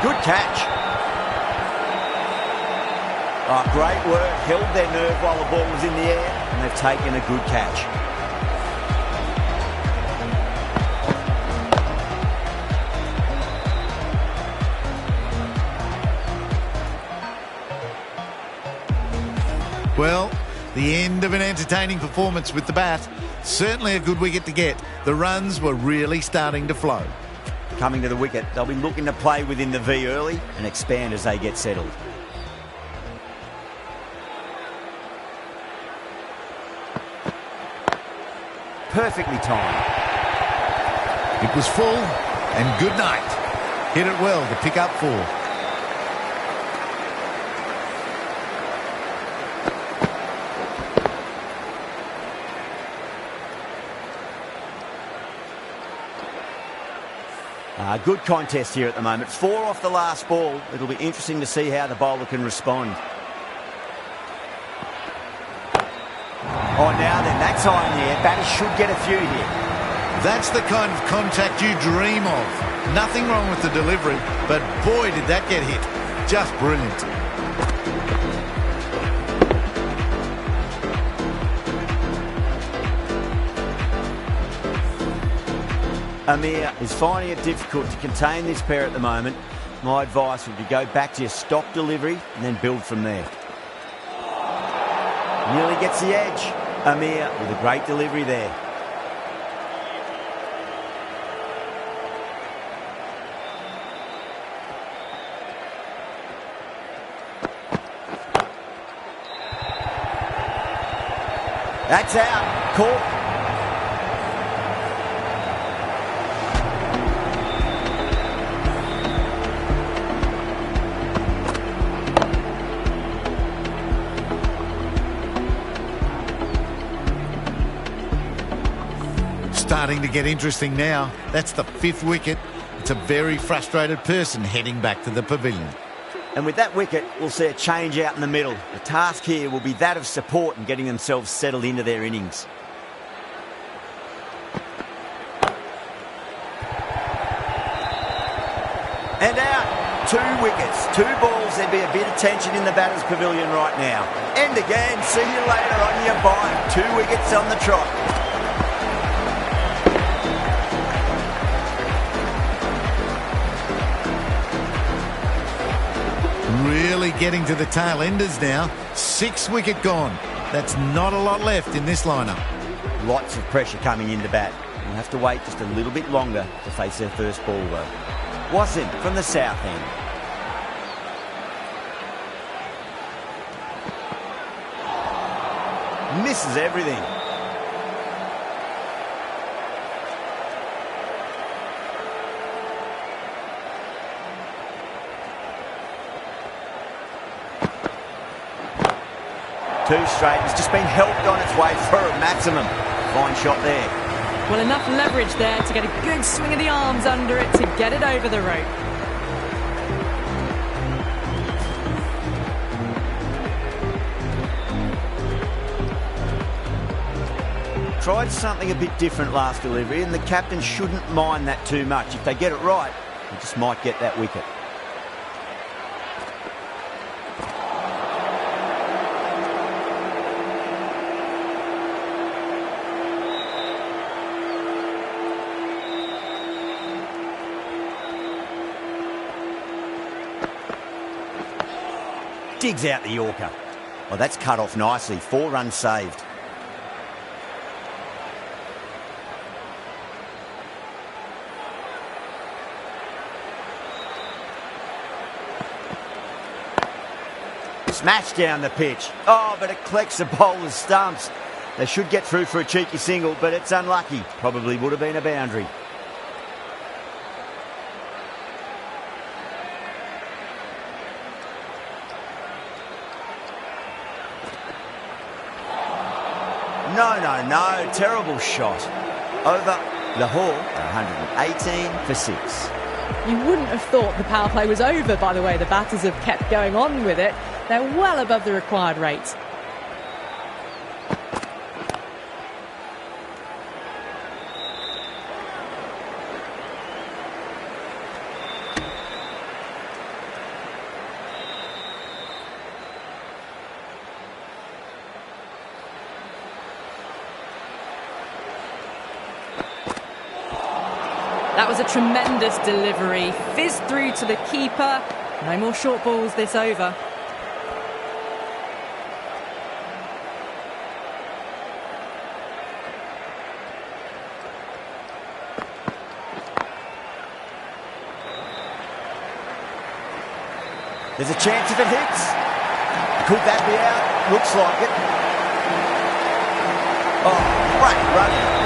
Good catch. Oh, great work. Held their nerve while the ball was in the air, and they've taken a good catch. Well, the end of an entertaining performance with the bat. Certainly a good wicket to get. The runs were really starting to flow. Coming to the wicket, they'll be looking to play within the V early and expand as they get settled. Perfectly timed. It was full, and good night. Hit it well to pick up 4. Good contest here at the moment. 4 off the last ball. It'll be interesting to see how the bowler can respond. Oh, now then, that's high in the air. Batters should get a few here. That's the kind of contact you dream of. Nothing wrong with the delivery, but boy, did that get hit. Just brilliant. Amir is finding it difficult to contain this pair at the moment. My advice would be go back to your stock delivery and then build from there. Nearly gets the edge. Amir with a great delivery there. That's out. Caught. Starting to get interesting now. That's the 5th wicket. It's a very frustrated person heading back to the pavilion. And with that wicket, we'll see a change out in the middle. The task here will be that of support and getting themselves settled into their innings. And out. 2 wickets, 2 balls. There'd be a bit of tension in the batter's pavilion right now. And again, see you later on your bike. 2 wickets on the trot. Really getting to the tail enders now. 6 wicket gone. That's not a lot left in this lineup. Lots of pressure coming into bat. We'll have to wait just a little bit longer to face their first ball though. Wassim from the south end. Misses everything. Too straight. It's just been helped on its way for a maximum. Fine shot there. Well, enough leverage there to get a good swing of the arms under it to get it over the rope. Tried something a bit different last delivery, and the captain shouldn't mind that too much. If they get it right, they just might get that wicket. Digs out the Yorker. Well, that's cut off nicely. 4 runs saved. Smash down the pitch. Oh, but it collects the bowler's stumps. They should get through for a cheeky single, but it's unlucky. Probably would have been a boundary. No. Terrible shot. Over. Lahore, 118 for 6. You wouldn't have thought the power play was over by the way the batters have kept going on with it. They're well above the required rate. That was a tremendous delivery. Fizzed through to the keeper. No more short balls this over. There's a chance if it hits. Could that be out? Looks like it. Oh, great running.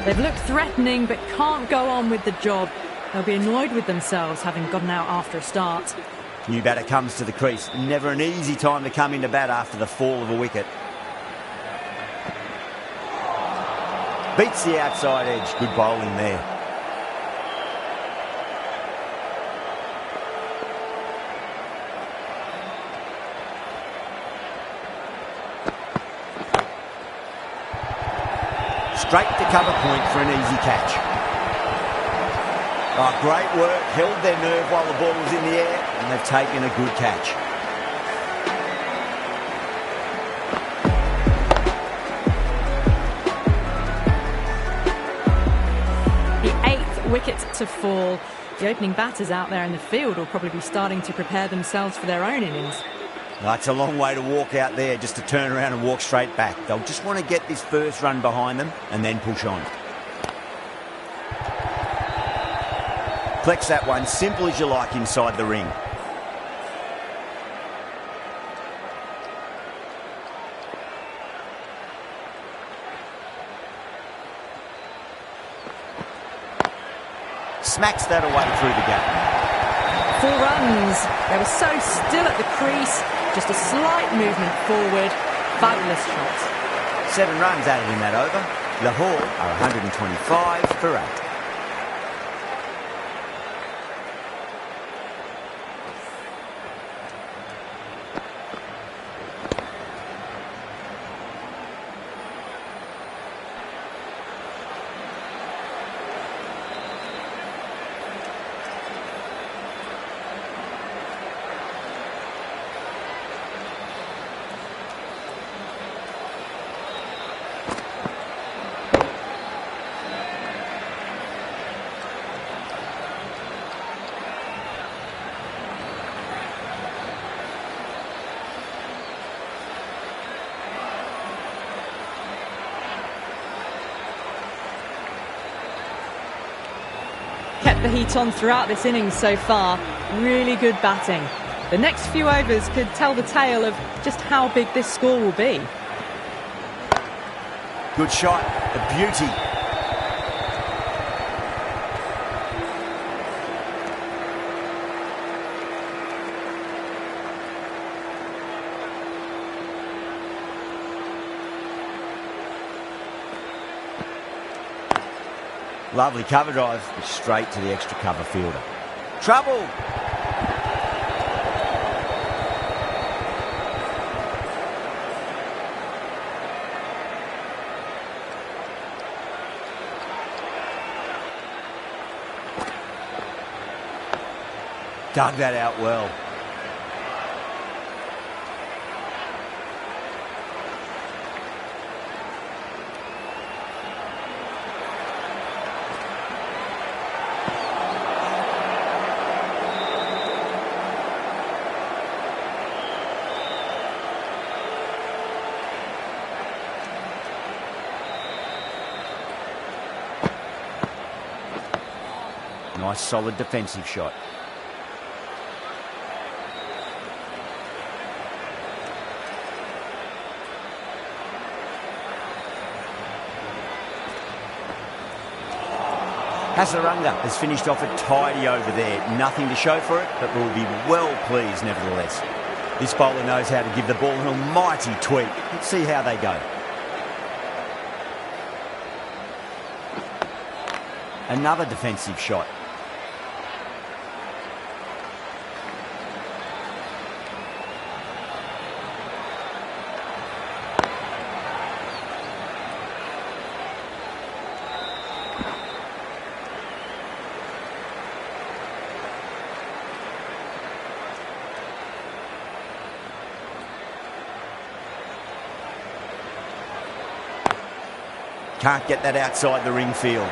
They've looked threatening but can't go on with the job. They'll be annoyed with themselves having gotten out after a start. New batter comes to the crease. Never an easy time to come into bat after the fall of a wicket. Beats the outside edge. Good bowling there. Straight to cover point for an easy catch. Oh, great work. Held their nerve while the ball was in the air, and they've taken a good catch. The 8th wicket to fall. The opening batters out there in the field will probably be starting to prepare themselves for their own innings. It's a long way to walk out there just to turn around and walk straight back. They'll just want to get this first run behind them and then push on. Flex that one, simple as you like inside the ring. Smacks that away through the gap. 4 runs. They were so still at the crease. Just a slight movement forward. Fabulous shot. 7 runs added in that over. Lahore are 125 for 8. Kept the heat on throughout this innings so far. Really good batting. The next few overs could tell the tale of just how big this score will be. Good shot, a beauty. Lovely cover drive, straight to the extra cover fielder. Trouble! Dug that out well. Nice solid defensive shot. Hasaranga has finished off a tidy over there. Nothing to show for it, but will be well pleased nevertheless. This bowler knows how to give the ball an almighty tweak. Let's see how they go. Another defensive shot. Can't get that outside the ring field.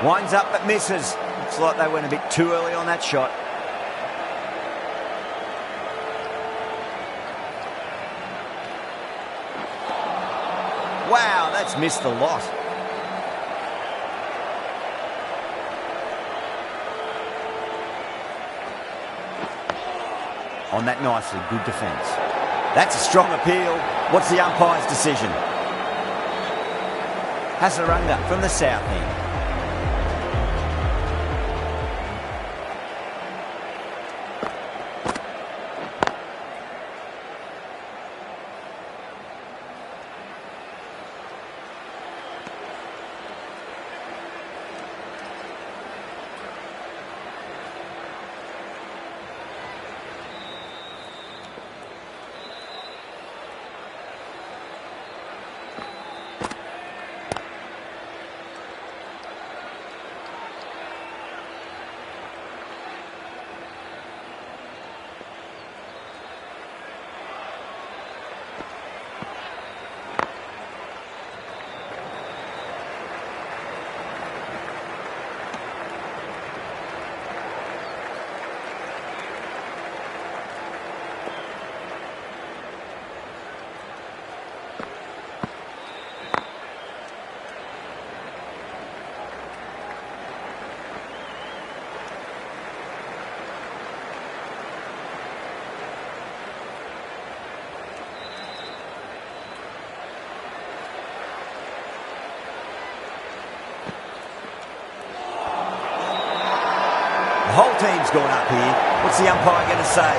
Winds up but misses. Looks like they went a bit too early on that shot. Wow, that's missed a lot. On that nicely, good defence. That's a strong appeal. What's the umpire's decision? Hasaranga from the south end. The whole team's gone up here. What's the umpire going to say?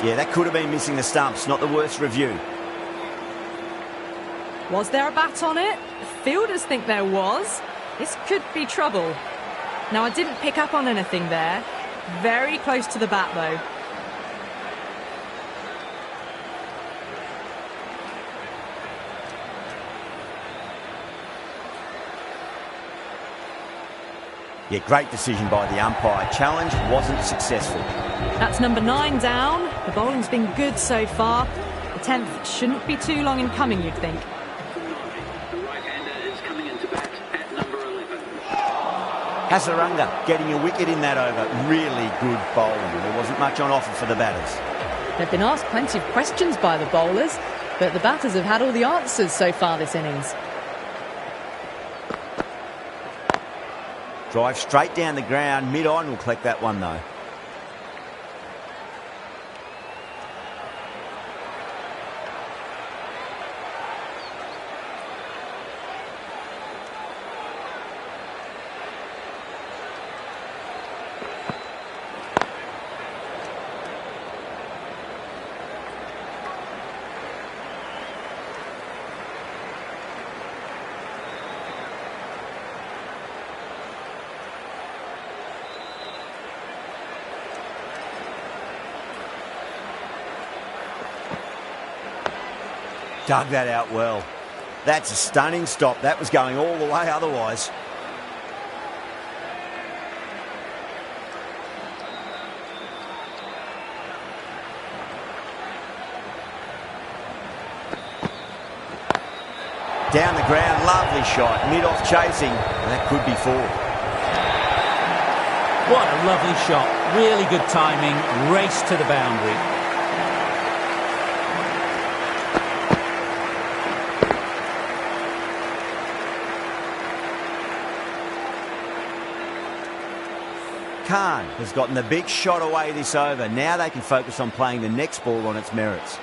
Yeah, that could have been missing the stumps. Not the worst review. Was there a bat on it? Fielders think there was. This could be trouble. Now, I didn't pick up on anything there. Very close to the bat, though. Yeah, great decision by the umpire. Challenge wasn't successful. That's number 9 down. The bowling's been good so far. The 10th shouldn't be too long in coming, you'd think. The right-hander is coming into bat at number 11. Hasaranga getting a wicket in that over. Really good bowling. There wasn't much on offer for the batters. They've been asked plenty of questions by the bowlers, but the batters have had all the answers so far this innings. Drive straight down the ground. Mid-on will collect that one, though. Dug that out well. That's a stunning stop. That was going all the way otherwise. Down the ground, lovely shot. Mid-off chasing. That could be 4. What a lovely shot. Really good timing. Race to the boundary. Khan has gotten the big shot away this over. Now they can focus on playing the next ball on its merits.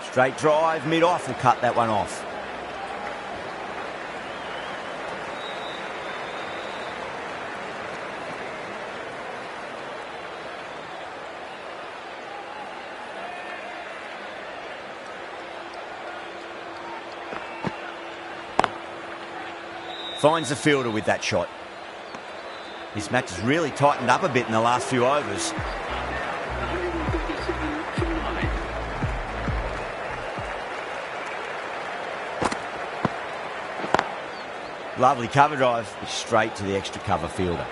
Straight drive, mid-off will cut that one off. Finds the fielder with that shot. This match has really tightened up a bit in the last few overs. 137 for 9. Lovely cover drive, straight to the extra cover fielder.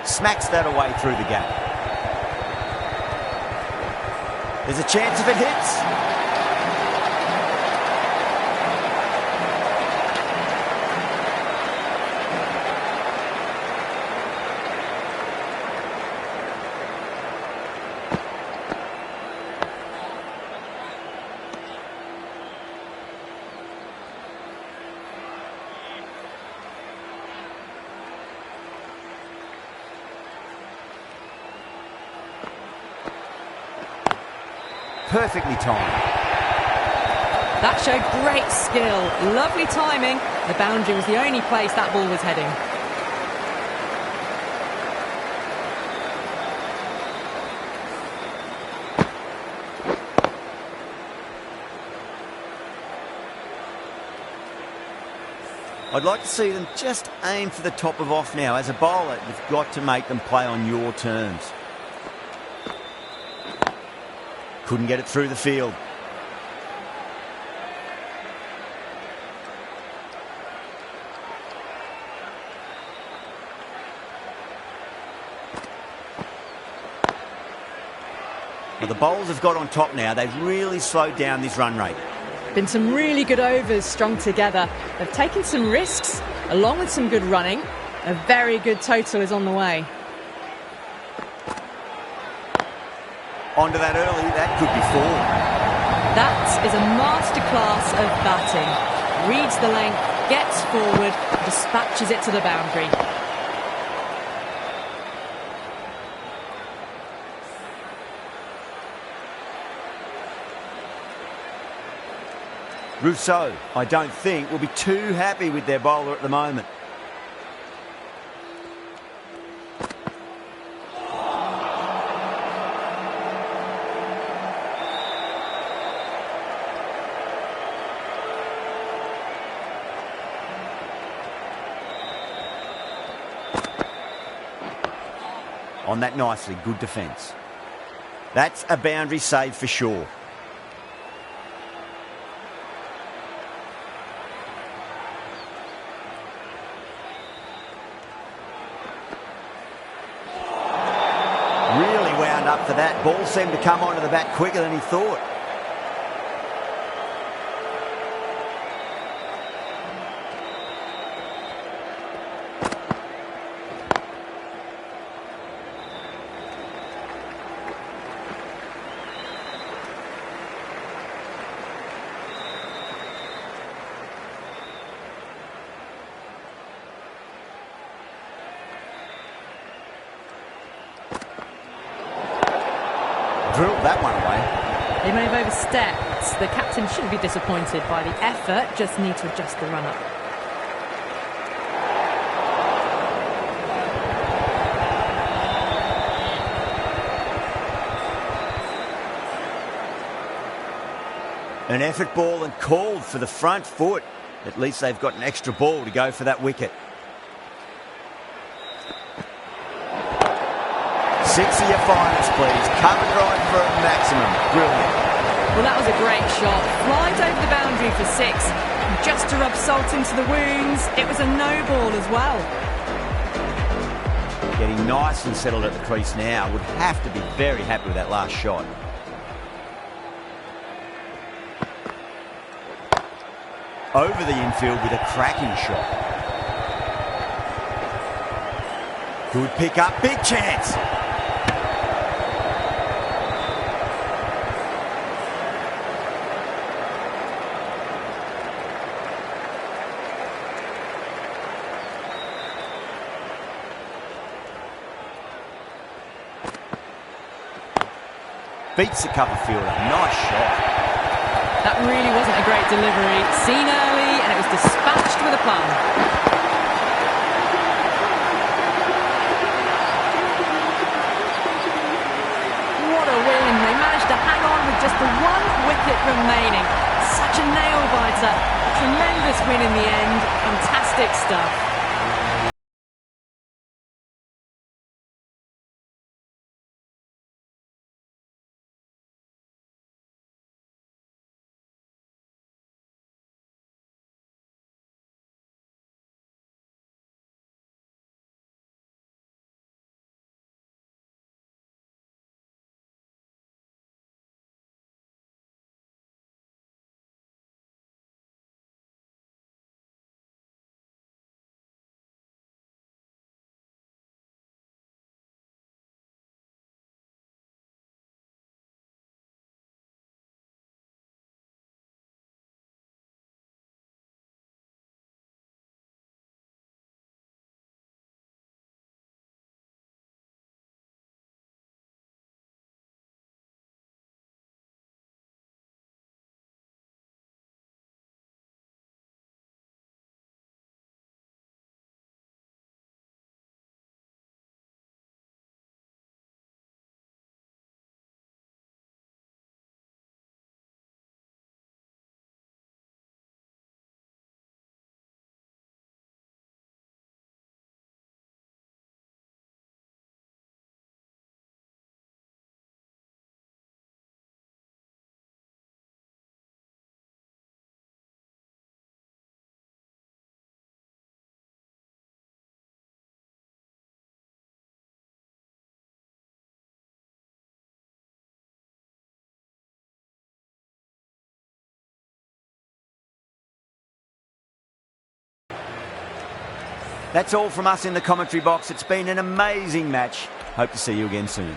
Smacks that away through the gap. There's a chance if it hits. Perfectly timed. That showed great skill, lovely timing. The boundary was the only place that ball was heading. I'd like to see them just aim for the top of off now. As a bowler, you've got to make them play on your terms. Couldn't get it through the field. Well, the bowlers have got on top now. They've really slowed down this run rate. Been some really good overs strung together. They've taken some risks, along with some good running. A very good total is on the way. Onto that early, that could be 4. That is a masterclass of batting. Reads the length, gets forward, dispatches it to the boundary. Rousseau, I don't think, will be too happy with their bowler at the moment. On that nicely, good defence. That's a boundary save for sure. Really wound up for that. Ball seemed to come onto the bat quicker than he thought. Drilled that one away. They may have overstepped. The captain shouldn't be disappointed by the effort, just need to adjust the run-up. An effort ball and called for the front foot. At least they've got an extra ball to go for that wicket. 6 of your finest, please. Cover drive for a maximum. Brilliant. Well, that was a great shot. Flies over the boundary for 6. Just to rub salt into the wounds, it was a no ball as well. Getting nice and settled at the crease now. Would have to be very happy with that last shot. Over the infield with a cracking shot. Good pick up, big chance. Beats the cover fielder. Nice shot. That really wasn't a great delivery. Seen early, and it was dispatched with a plum. just the one wicket remaining. Such a nail-biter. A tremendous win in the end. Fantastic stuff. That's all from us in the commentary box. It's been an amazing match. Hope to see you again soon.